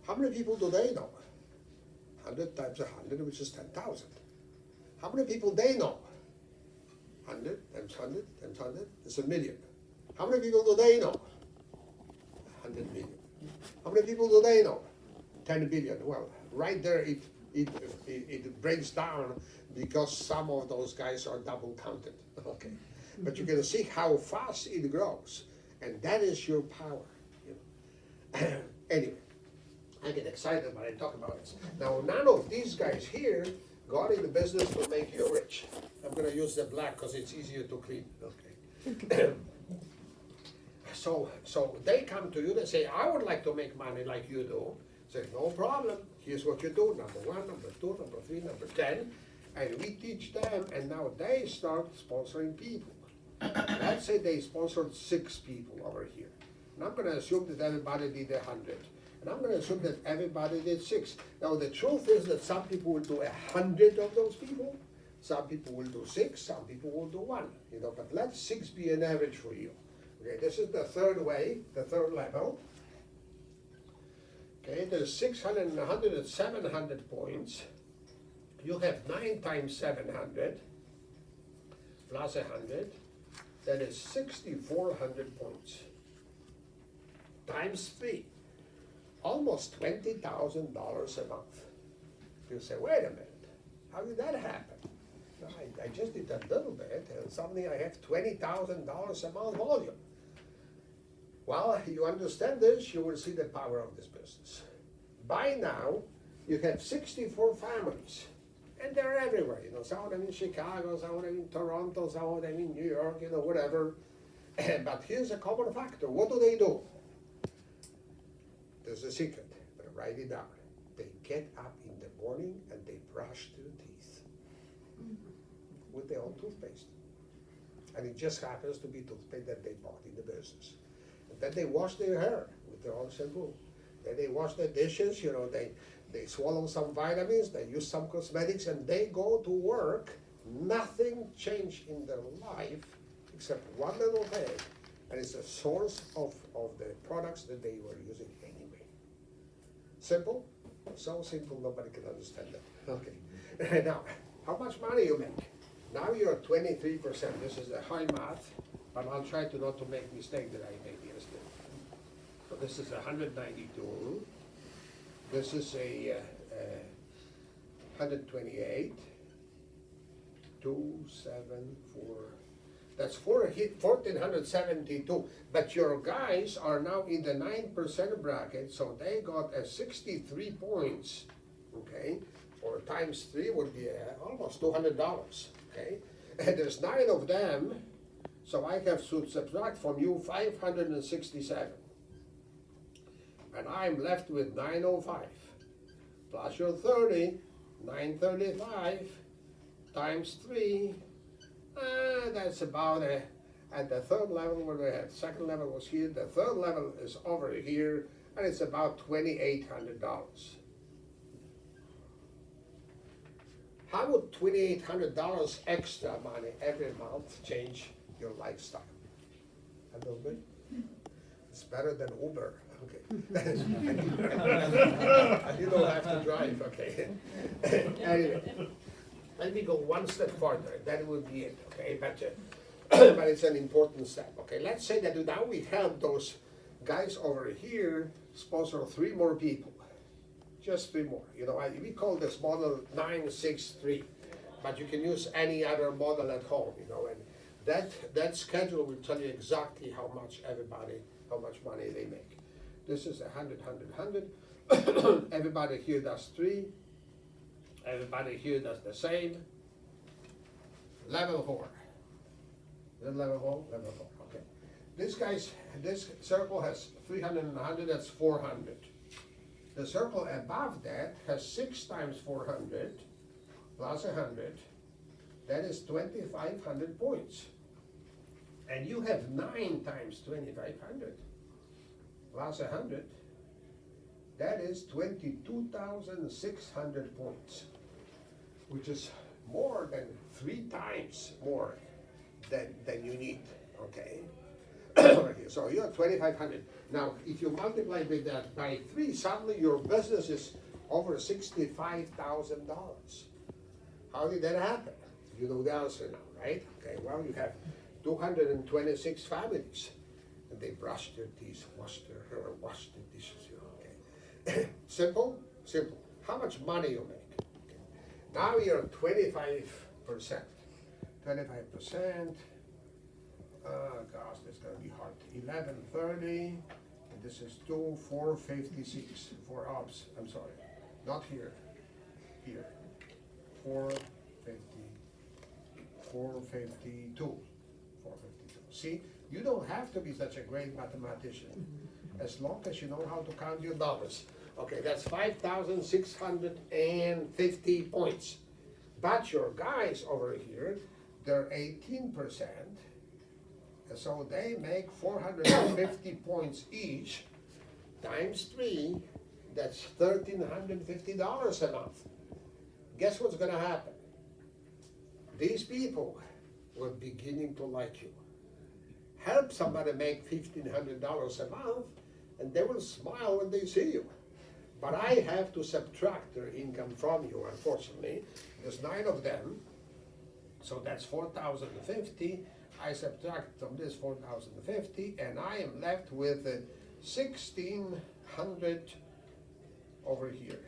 How many people do they know? 100 times 100, which is 10,000. How many people they know? 100 times 100 times 100 is 1,000,000. How many people do they know? 100 million. How many people do they know? 10 billion. Well, right there it breaks down because some of those guys are double counted. Okay, but you can see how fast it grows, and that is your power. Anyway, I get excited when I talk about this. Now, none of these guys here got in the business to make you rich. I'm going to use the black because it's easier to clean. Okay. So they come to you and say, I would like to make money like you do. Say, no problem. Here's what you do. Number 1, number 2, number 3, number 10. And we teach them, and now they start sponsoring people. Let's say they sponsored 6 people over here. And I'm going to assume that everybody did 100. And I'm going to assume that everybody did 6. Now the truth is that some people will do 100 of those people. Some people will do 6. Some people will do 1. But let 6 be an average for you. Okay, this is the third way, the third level. Okay, there's 600 and 100 and 700 points. You have 9 times 700 plus 100. That is 6,400 points. Times 3. Almost $20,000 a month. You say, wait a minute, how did that happen? No, I just did a little bit, and suddenly I have $20,000 a month volume. Well, you understand this, you will see the power of this business. By now, you have 64 families, and they're everywhere. Some of them in Chicago, some of them in Toronto, some of them in New York, whatever. But here's a common factor. What do? There's a secret, but write it down. They get up in the morning and they brush their teeth with their own toothpaste. And it just happens to be toothpaste that they bought in the business. And then they wash their hair with their own shampoo. Then they wash their dishes, they swallow some vitamins, they use some cosmetics, and they go to work. Nothing changed in their life except one little thing, and it's a source of the products that they were using anyway. Simple? So simple nobody can understand that. Okay. Now, how much money you make? Now you're at 23%. This is a high math, but I'll try to not to make mistake that I made yesterday. So this is 192. This is a 128. 2, 7, 4. That's 1,472. But your guys are now in the 9% bracket, so they got a 63 points. Okay, or times 3 would be almost $200. Okay, and there's 9 of them, so I have to subtract from you 567, and I'm left with 905 plus your 30, 935. Times 3, that's about at the third level where the second level was here, the third level is over here, and it's about $2,800. How would $2,800 extra money every month change your lifestyle? A little bit? It's better than Uber, okay. And you don't have to drive, okay. Anyway. Let me go one step further, that would be it, okay? But it's an important step, okay? Let's say that now we have those guys over here sponsor 3 more people, just 3 more. We call this model 963, but you can use any other model at home, and that schedule will tell you exactly how much money they make. This is 100, 100, 100. Everybody here does 3. Everybody here does the same. Level 4. Is it level 4? Level 4, okay. This circle has 300 and 100, that's 400. The circle above that has 6 times 400 plus 100. That is 2,500 points. And you have 9 times 2,500 plus 100. That is 22,600 points, which is more than 3 times more than you need, okay? So you're at 2,500. Now, if you multiply with that by 3, suddenly your business is over $65,000. How did that happen? You know the answer now, right? Okay, well, you have 226 families, and they brushed their teeth, washed their hair, washed their dishes, okay? Simple? Simple. How much money you make? Okay. Now you're at 25%. 25%. Gosh, that's gonna be hard. 1130, and this is 456. 4 ups. I'm sorry, not here. Here. 450. 452. 452. See, you don't have to be such a great mathematician, as long as you know how to count your dollars. Okay, that's 5,650 points. But your guys over here, they're 18%, so they make 450 points each, times 3, that's $1,350 a month. Guess what's gonna happen? These people were beginning to like you. Help somebody make $1,500 a month, and they will smile when they see you. But I have to subtract their income from you, unfortunately. There's 9 of them, so that's 4,050. I subtract from this 4,050, and I am left with 1,600 over here.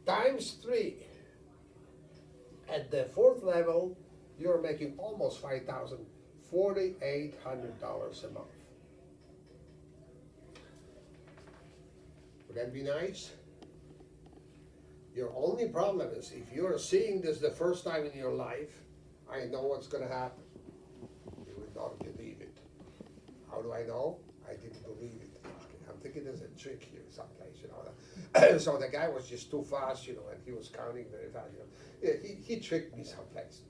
Times 3. At the 4th level, you're making almost 5,000, $4,800 a month. Would that be nice? Your only problem is if you're seeing this the first time in your life, I know what's going to happen. You will not believe it. How do I know? I didn't believe it. I'm thinking there's a trick here someplace, So the guy was just too fast, and he was counting very fast. He tricked me someplace.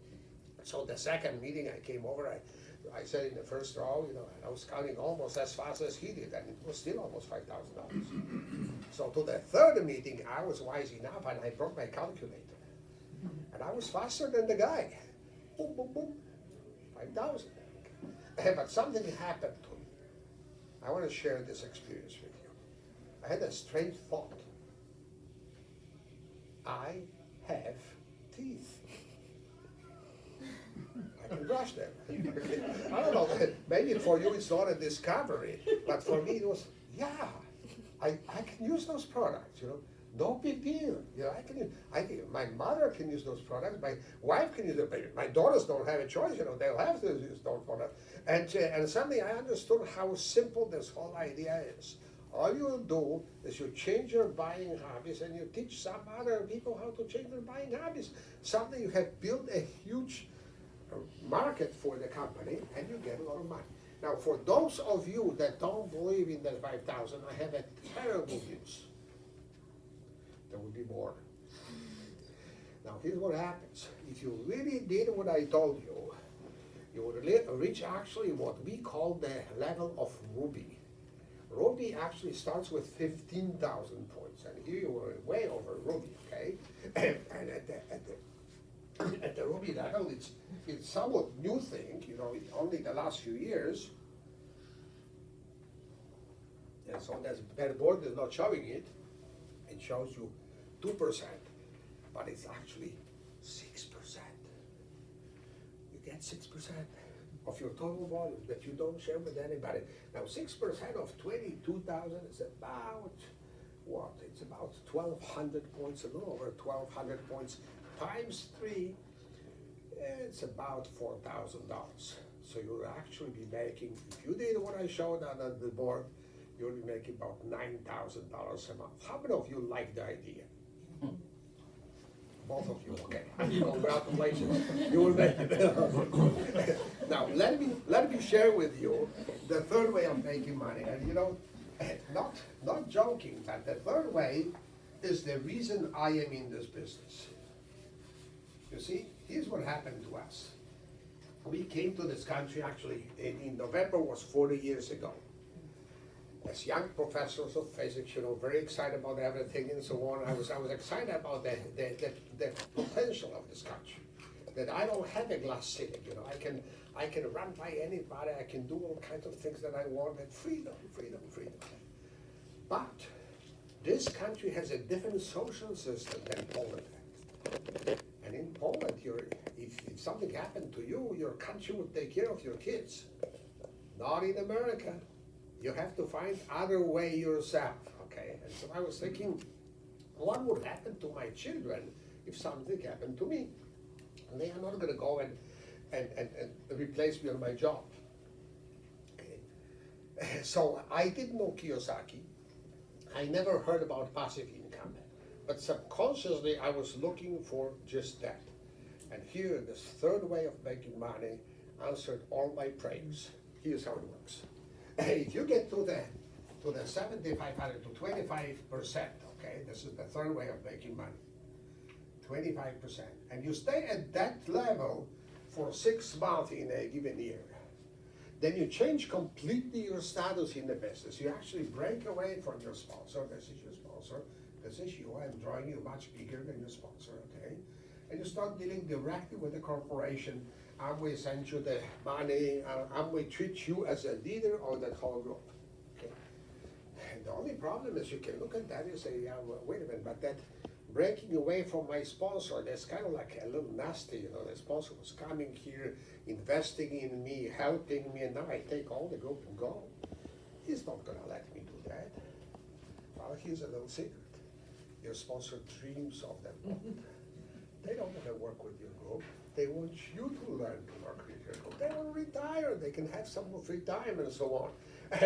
So the second meeting I came over, I said in the first row, and I was counting almost as fast as he did, and it was still almost $5,000. So to the third meeting, I was wise enough, and I brought my calculator, and I was faster than the guy. Boom, boom, boom, 5,000. But something happened to me. I want to share this experience with you. I had a strange thought. I have teeth. I can brush them. I don't know, maybe for you it's not a discovery, but for me it was, yeah, I can use those products, no big deal. My mother can use those products, my wife can use them, my daughters don't have a choice, they'll have to use those products. And suddenly I understood how simple this whole idea is. All you do is you change your buying habits and you teach some other people how to change their buying habits. Suddenly you have built a huge market for the company and you get a lot of money. Now for those of you that don't believe in that 5,000, I have a terrible news. There will be more. Now here's what happens. If you really did what I told you, you would reach actually what we call the level of Ruby. Ruby actually starts with 15,000 points, and here you were way over Ruby, okay? And at the Ruby level, it's somewhat new thing, only the last few years. And so that board is not showing it. It shows you 2%, but it's actually 6%. You get 6% of your total volume that you don't share with anybody. Now 6% of 22,000 is about what? It's about 1,200 points, a little over 1,200 points times 3. It's about $4,000. So you'll actually be making, if you did what I showed on the board, you'll be making about $9,000 a month. How many of you like the idea? Both of you, okay. Congratulations. You will make it. Now, let me share with you the third way of making money. And not joking, but the third way is the reason I am in this business. You see, here's what happened to us. We came to this country actually in November was 40 years ago. As young professors of physics, very excited about everything and so on. I was excited about the potential of this country. That I don't have a glass ceiling, I can run by anybody, I can do all kinds of things that I want, and freedom. But this country has a different social system than Poland has. And in Poland, if something happened to you, your country would take care of your kids. Not in America. You have to find other way yourself, okay? And so I was thinking, what would happen to my children if something happened to me? And they are not gonna go and replace me on my job, okay? So I didn't know Kiyosaki. I never heard about passive income, but subconsciously I was looking for just that. And here, this third way of making money answered all my prayers. Here's how it works. If you get to the 7,500 to 25%, okay, this is the third way of making money, 25%, and you stay at that level for 6 months in a given year, then you change completely your status in the business. You actually break away from your sponsor. This is your sponsor. This is you. I'm drawing you much bigger than your sponsor, okay? And you start dealing directly with the corporation. Amway sends you the money, Amway treats you as a leader of that whole group. Okay? And the only problem is you can look at that and say, yeah, well, wait a minute, but that breaking away from my sponsor, that's kind of like a little nasty, the sponsor was coming here, investing in me, helping me, and now I take all the group and go. He's not gonna let me do that. Well, here's a little secret. Your sponsor dreams of that moment. They don't want to work with your group. They want you to learn to work with your group. They want to retire. They can have some free time and so on.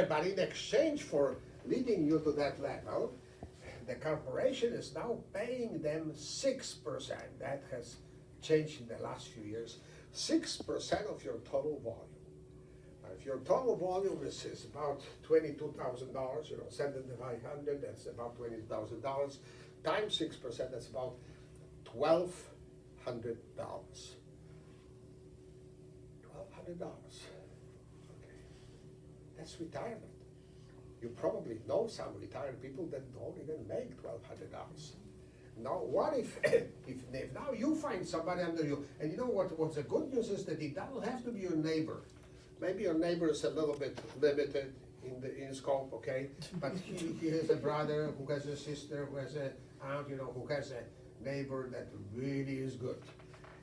But in exchange for leading you to that level, the corporation is now paying them 6%. That has changed in the last few years. 6% of your total volume. If your total volume is about $22,000, 7,500, that's about $20,000. Times 6%, that's about $1,200. $1,200. that's retirement. You probably know some retired people that don't even make $1,200. Now, what if, if now you find somebody under you, and you know what's the good news is that it doesn't have to be your neighbor. Maybe your neighbor is a little bit limited in scope, okay? But he has a brother who has a sister who has an aunt, who has a neighbor that really is good.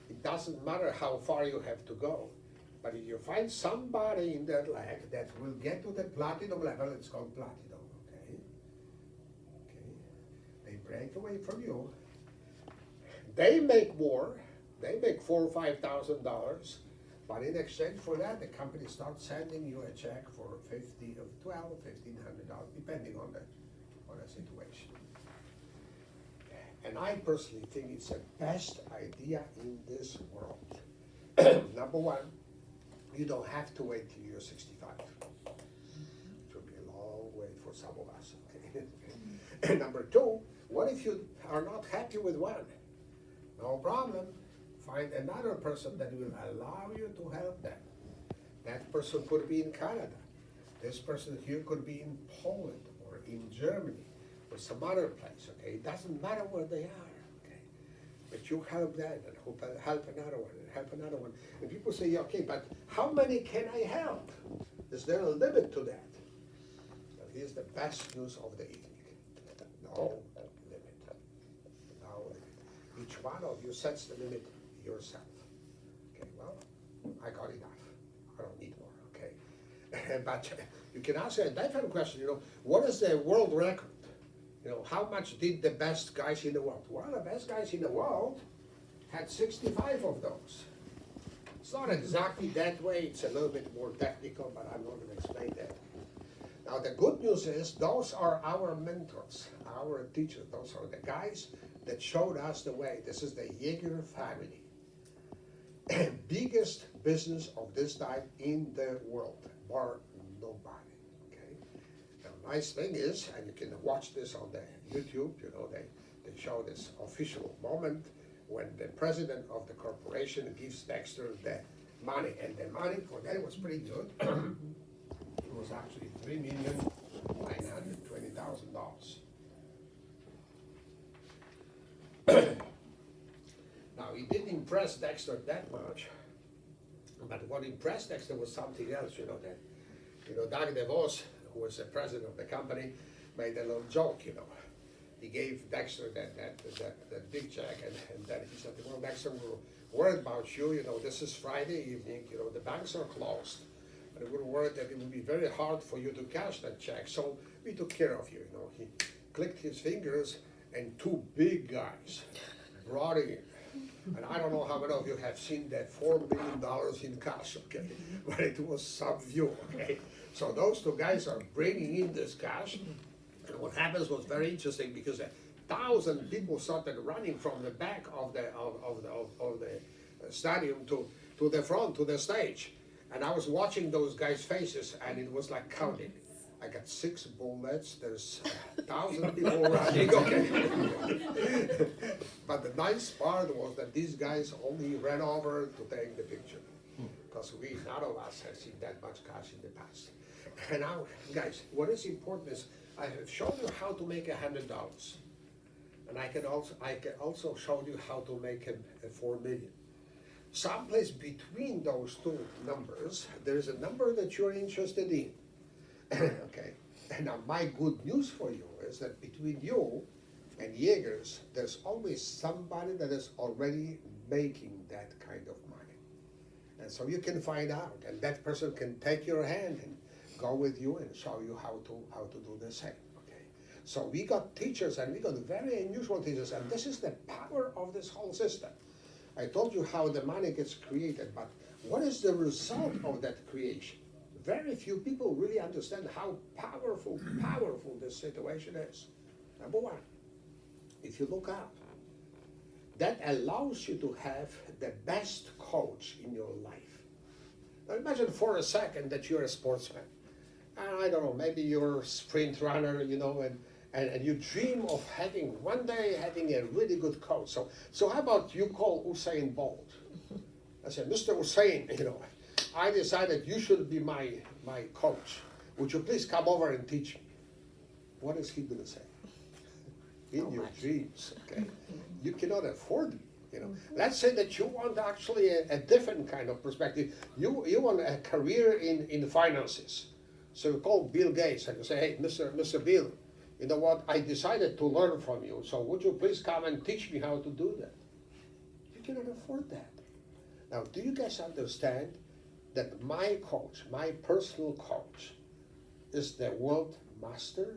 It doesn't matter how far you have to go. But if you find somebody in that leg that will get to the platinum level, it's called platinum, okay? They break away from you. They make more. They make $4,000 or $5,000. But in exchange for that, the company starts sending you a check for $1,200, $1,500, depending on the situation. And I personally think it's the best idea in this world. Number one, you don't have to wait till you're 65. It will be a long wait for some of us. Okay? And number two, what if you are not happy with one? No problem. Find another person that will allow you to help them. That person could be in Canada. This person here could be in Poland or in Germany or some other place. Okay, it doesn't matter where they are. Okay, but you help them and help another one and help another one. And people say, okay, but how many can I help? Is there a limit to that? Well, here's the best news of the evening. No limit. No limit. Each one of you sets the limit yourself. Okay, well, I got enough. I don't need more, okay? But you can ask a different question, what is the world record? How much did the best guys in the world? Well, the best guys in the world had 65 of those. It's not exactly that way, it's a little bit more technical, but I'm not going to explain that. Now, the good news is those are our mentors, our teachers. Those are the guys that showed us the way. This is the Jaeger family. Biggest business of this type in the world, bar nobody. Okay. Now, nice thing is, and you can watch this on the YouTube. They show this official moment when the president of the corporation gives Dexter the money, and the money for that was pretty good. It was actually $3,920,000. Now, he didn't impress Dexter that much, but what impressed Dexter was something else, Doug DeVos, who was the president of the company, made a little joke, He gave Dexter that big check, and then he said, well, Dexter, we're worried about you, this is Friday evening, the banks are closed, and we're worried that it would be very hard for you to cash that check, so we took care of you, He clicked his fingers, and two big guys brought it in. And I don't know how many of you have seen that $4 million in cash, okay? But it was some view, okay? So those two guys are bringing in this cash, and what happens was very interesting because 1,000 people started running from the back of the stadium to the front, to the stage. And I was watching those guys' faces, and it was like counting. I got 6 bullets, there's 1,000 people running, okay. But the nice part was that these guys only ran over to take the picture. Because none of us have seen that much cash in the past. And now, guys, what is important is, I have shown you how to make $100. And I can also show you how to make a 4 million. Someplace between those two numbers, there's a number that you're interested in. Okay, and now my good news for you is that between you and Jaegers, there's always somebody that is already making that kind of money. And so you can find out, and that person can take your hand and go with you and show you how to do the same. Okay, so we got teachers, and we got very unusual teachers, and this is the power of this whole system. I told you how the money gets created, but what is the result of that creation? Very few people really understand how powerful this situation is. Number one, if you look up, that allows you to have the best coach in your life. Now imagine for a second that you're a sportsman. I don't know, maybe you're a sprint runner, and you dream of one day having a really good coach. So how about you call Usain Bolt? I said, Mr. Usain, I decided you should be my coach. would you please come over and teach me? What is he going to say? In your dreams, okay? You cannot afford it, you know. Let's say that you want actually a different kind of perspective. You want a career in finances. So you call Bill Gates and you say, hey, Mr. Bill, you know what, I decided to learn from you, so would you please come and teach me how to do that? You cannot afford that. Now, do you guys understand that my coach, my personal coach, is the world master?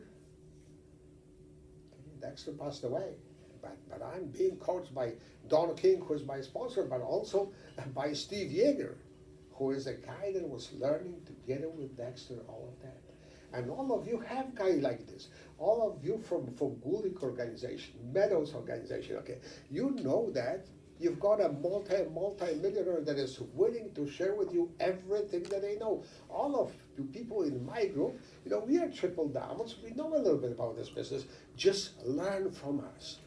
Dexter passed away, but I'm being coached by Don King, who is my sponsor, but also by Steve Yeager, who is a guy that was learning together with Dexter all of that. And all of you have guys like this. All of you from Gulick organization, Meadows organization, okay, you know that you've got a multi-millionaire that is willing to share with you everything that they know. All of you people in my group, you know, we are triple diamonds. We know a little bit about this business. Just learn from us.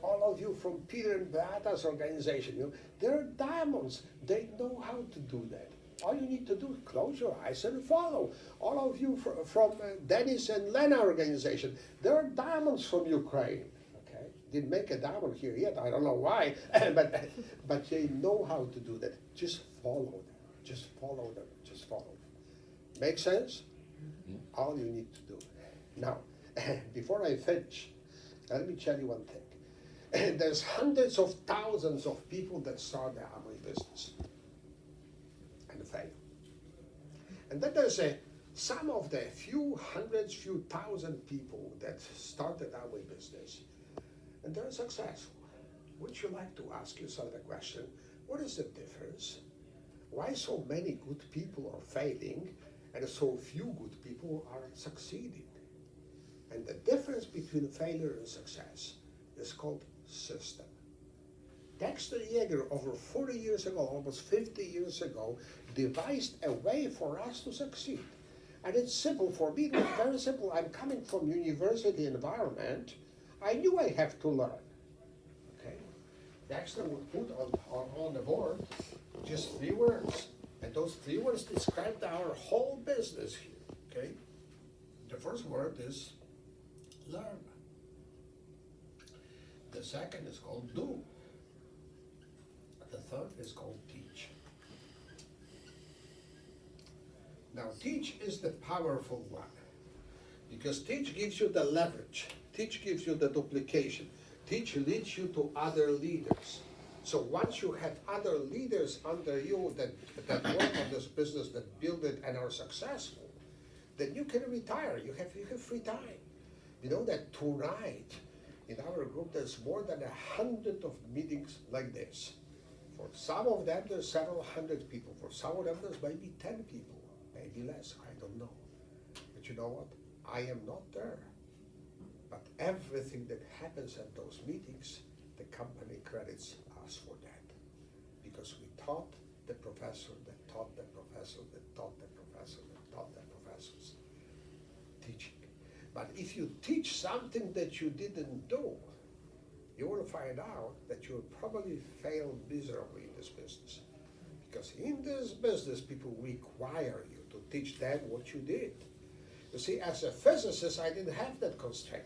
All of you from Peter and Beata's organization, you know, they're diamonds. They know how to do that. All you need to do is close your eyes and follow. All of you from Dennis and Lena organization, they're diamonds from Ukraine. Okay, didn't make a diamond here yet. I don't know why, but they know how to do that. Just follow them. Just follow them. Just follow them. Make sense? All you need to do. Now, before I finish, let me tell you one thing. There's hundreds of thousands of people that start the Amway business and fail. And then there's some of the few hundreds, few thousand people that started Amway business and they're successful. Would you like to ask yourself the question, what is the difference? Why so many good people are failing and so few good people are succeeding? And the difference between failure and success is called system. Dexter Yeager, over 40 years ago, almost 50 years ago, devised a way for us to succeed. And it's simple. For me, it was very simple. I'm coming from university environment. I knew I have to learn. Okay? Dexter would put on the board just 3 words. And those 3 words described our whole business here. Okay? The first word is learn. The second is called do. The third is called teach. Now, teach is the powerful one, because teach gives you the leverage. Teach gives you the duplication. Teach leads you to other leaders. So once you have other leaders under you that work on this business, that build it and are successful, then you can retire. You have free time. You know that tonight in our group there's more than 100 of meetings like this. For some of them there's several hundred people. For some of them there's maybe 10 people, maybe less. I don't know. But you know what? I am not there. But everything that happens at those meetings, the company credits us for that. Because we taught the professor that taught the professor that taught the professor that taught the professors. Teaching. But if you teach something that you didn't do, you will find out that you'll probably fail miserably in this business. Because in this business, people require you to teach them what you did. You see, as a physicist, I didn't have that constraint.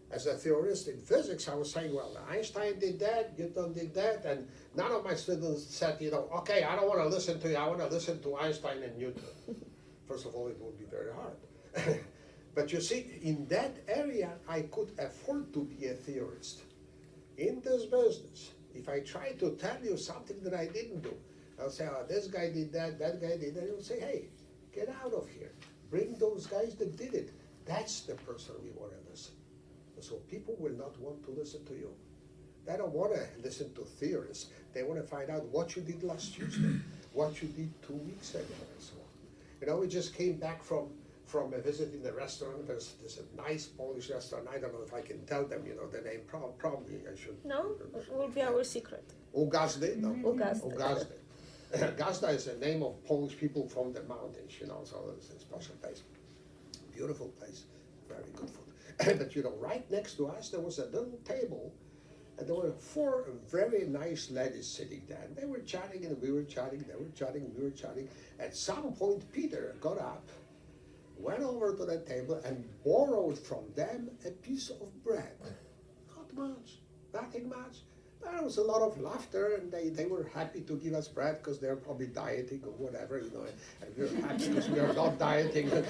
As a theorist in physics, I was saying, well, Einstein did that, Newton did that, and none of my students said, you know, okay, I don't want to listen to you, I want to listen to Einstein and Newton. First of all, it would be very hard. But you see, in that area, I could afford to be a theorist. In this business, if I try to tell you something that I didn't do, I'll say, oh, this guy did that guy did that. You'll say, hey, get out of here. Bring those guys that did it. That's the person we want to listen. So people will not want to listen to you. They don't want to listen to theorists. They want to find out what you did last Tuesday, what you did 2 weeks ago, and so on. You know, we just came back from a visit in the restaurant. There's a nice Polish restaurant. I don't know if I can tell them, you know, the name. Probably I should. No, it will be our secret. Ugazdy? No. Ugazdy. Ugazdy. Gazda is a name of Polish people from the mountains, you know, so it's a special place. Beautiful place, very good food. But you know, right next to us there was a little table, and there were 4 very nice ladies sitting there. And they were chatting, and we were chatting, they were chatting, we were chatting. At some point, Peter got up, went over to the table and borrowed from them a piece of bread. Not much, nothing much. There was a lot of laughter, and they were happy to give us bread because they're probably dieting or whatever, and we're happy because we are not dieting. but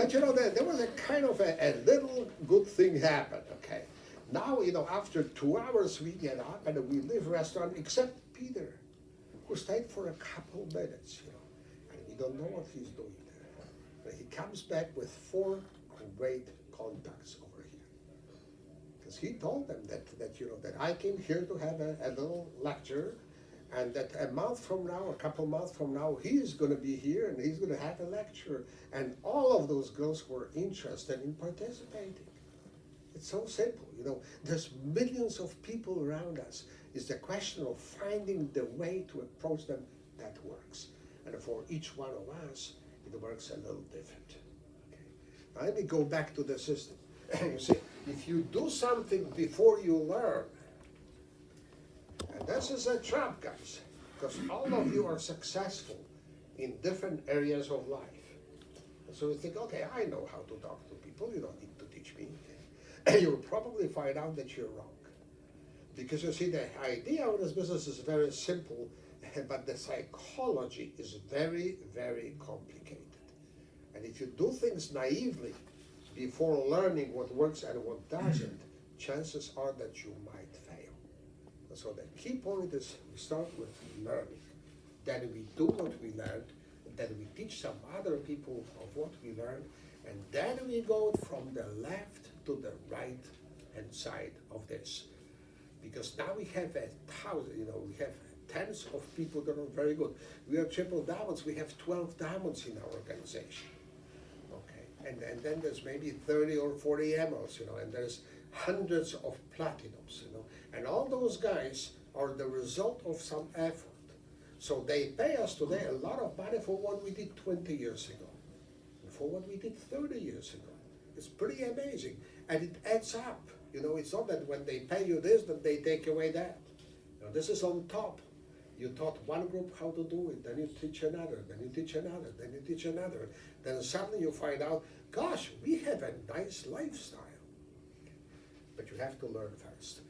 there was a kind of a little good thing happened, okay? Now, after 2 hours we get up and we leave restaurant, except Peter, who stayed for a couple minutes, and we don't know what he's doing there. But he comes back with 4 great contacts over here. Because he told them that I came here to have a little lecture, and that a couple months from now, he is going to be here and he's going to have a lecture. And all of those girls were interested in participating. It's so simple, there's millions of people around us. It's the question of finding the way to approach them that works. And for each one of us, it works a little different. Okay? Now let me go back to the system. You see, if you do something before you learn, and this is a trap, guys, because all of you are successful in different areas of life. And so you think, okay, I know how to talk to people, you don't need to teach me. You'll probably find out that you're wrong. Because you see, the idea of this business is very simple, but the psychology is very, very complicated. And if you do things naively before learning what works and what doesn't, chances are that you might fail. So the key point is we start with learning. Then we do what we learned, then we teach some other people of what we learned, and then we go from the left to the right hand side of this. Because now we have 1,000, we have tens of people that are very good. We are triple diamonds, we have 12 diamonds in our organization. Okay, and then there's maybe 30 or 40 emeralds, and there's hundreds of platinums, and all those guys are the result of some effort. So they pay us today a lot of money for what we did 20 years ago, and for what we did 30 years ago. It's pretty amazing, and it adds up. It's not that when they pay you this, that they take away that. This is on top. You taught one group how to do it, then you teach another, then you teach another, then you teach another. Then suddenly you find out, gosh, we have a nice lifestyle. But you have to learn first.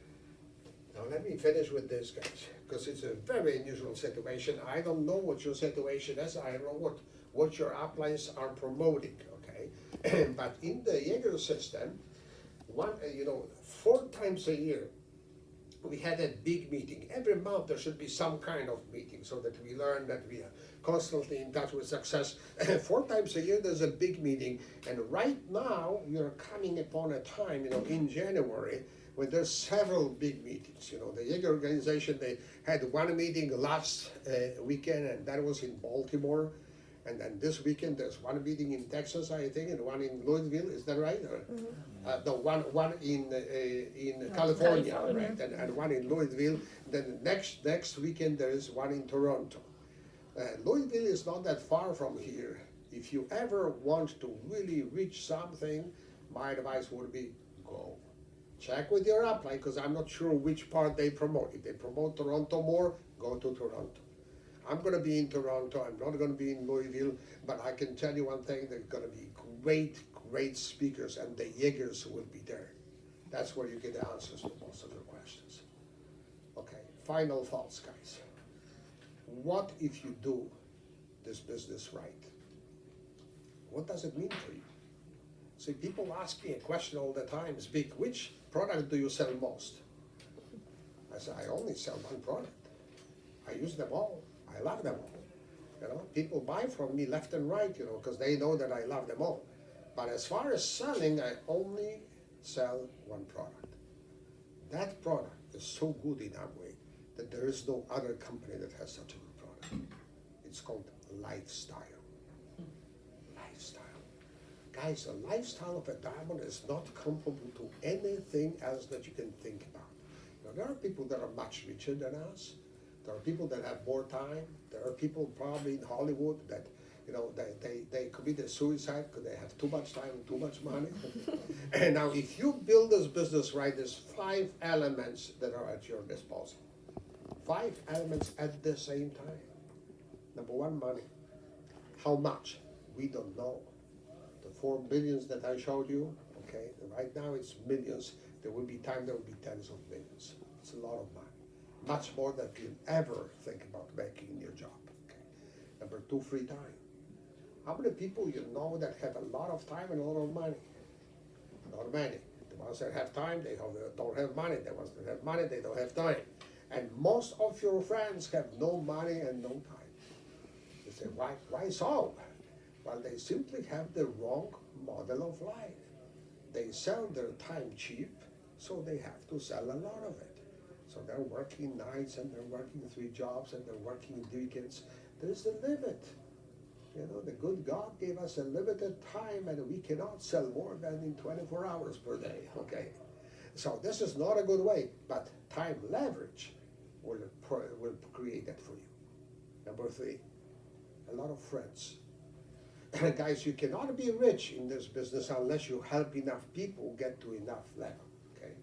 Now let me finish with this, guys, because it's a very unusual situation. I don't know what your situation is. I don't know what your uplines are promoting, okay? But in the Jaeger system, 4 times a year, we had a big meeting. Every month there should be some kind of meeting so that we learn that we are constantly in touch with success. 4 times a year there's a big meeting, and right now we are coming upon a time, in January, when there's several big meetings. The Jaeger organization, they had one meeting last weekend, and that was in Baltimore. And then this weekend there's one meeting in Texas, I think, and one in Louisville. Is that right? Mm-hmm. The one in California, right? And one in Louisville. Then next weekend there is one in Toronto. Louisville is not that far from here. If you ever want to really reach something, my advice would be go. Check with your upline, because I'm not sure which part they promote. If they promote Toronto more, go to Toronto. I'm going to be in Toronto. I'm not going to be in Louisville, but I can tell you one thing, there's going to be great speakers, and the Jaegers will be there. That's where you get the answers to most of your questions. Okay, final thoughts, guys. What if you do this business right? What does it mean for you? See, people ask me a question all the time, Zbig, which product do you sell most? I say, I only sell one product. I use them all. I love them all. People buy from me left and right, because they know that I love them all. But as far as selling, I only sell one product. That product is so good in Amway that there is no other company that has such a good product. It's called lifestyle. Lifestyle. Guys, the lifestyle of a diamond is not comparable to anything else that you can think about. There are people that are much richer than us. There are people that have more time. There are people probably in Hollywood that, they committed suicide because they have too much time and too much money. And now, if you build this business right, there's 5 elements that are at your disposal. 5 elements at the same time. Number 1, money. How much? We don't know. 4 billions that I showed you, okay, right now it's millions. There will be time there will be tens of millions. It's a lot of money, much more than you'll ever think about making in your job. Okay. Number two, free time. How many people you know that have a lot of time and a lot of money? Not many. The ones that have time, don't have money. The ones that have money, they don't have time. And most of your friends have no money and no time. You say, why so? Well, they simply have the wrong model of life. They sell their time cheap, so they have to sell a lot of it. So they're working nights and they're working 3 jobs and they're working weekends. There's a limit. You know, the good God gave us a limited time and we cannot sell more than in 24 hours per day, okay? So this is not a good way, but time leverage will create that for you. Number 3, a lot of friends. Guys, you cannot be rich in this business unless you help enough people get to enough level, okay?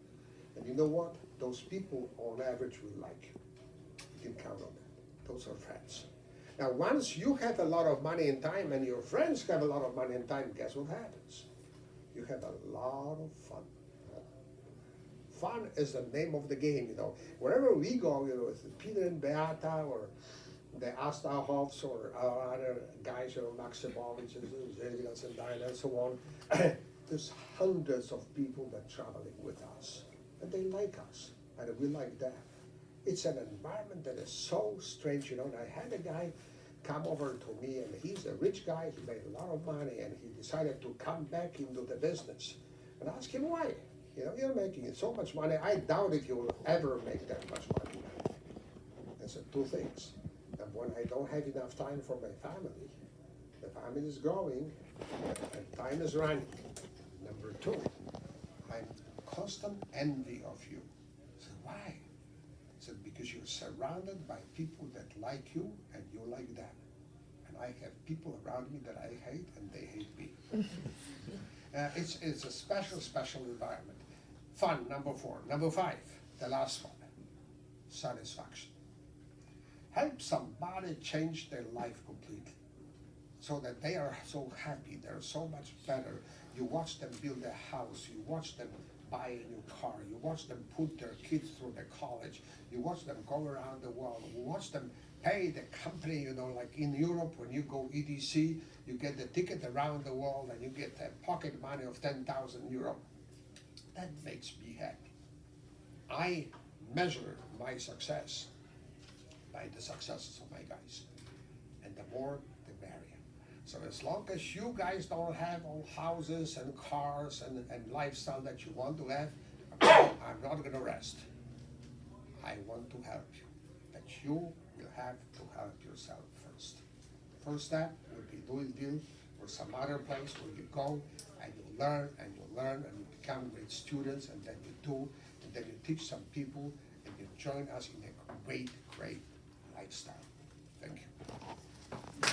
And you know what? Those people on average will like you. You can count on that. Those are friends. Now, once you have a lot of money and time and your friends have a lot of money and time, guess what happens? You have a lot of fun. Fun is the name of the game, you know. Wherever we go, you know, with Peter and Beata or the Astakhovs or other guys, you know, Maximovich and Zbigniew and Diana and so on, there's hundreds of people that are traveling with us. And they like us, and we like them. It's an environment that is so strange, you know. And I had a guy come over to me, and he's a rich guy, he made a lot of money, and he decided to come back into the business. And I asked him why. You know, you're making so much money, I doubt if you will ever make that much money. I said 2 things. Number 1, I don't have enough time for my family. The family is growing, and time is running. Number 2, I'm constant envy of you. I said, why? I said, because you're surrounded by people that like you and you like them. And I have people around me that I hate and they hate me. It's a special environment. Fun, number 4. Number 5, the last one, satisfaction. Help somebody change their life completely so that they are so happy, they're so much better. You watch them build a house, you watch them buy a new car, you watch them put their kids through the college, you watch them go around the world, you watch them pay the company, you know, like in Europe when you go EDC, you get the ticket around the world and you get a pocket money of 10,000 euro. That makes me happy. I measure my success by the successes of my guys. And the more, the merrier. So as long as you guys don't have all houses and cars and lifestyle that you want to have, I'm not gonna rest. I want to help you. But you will have to help yourself first. First step would be doing deal or some other place where you go and you learn and you learn and you become great students, and then you do, and then you teach some people, and you join us in a great lifestyle. Thank you.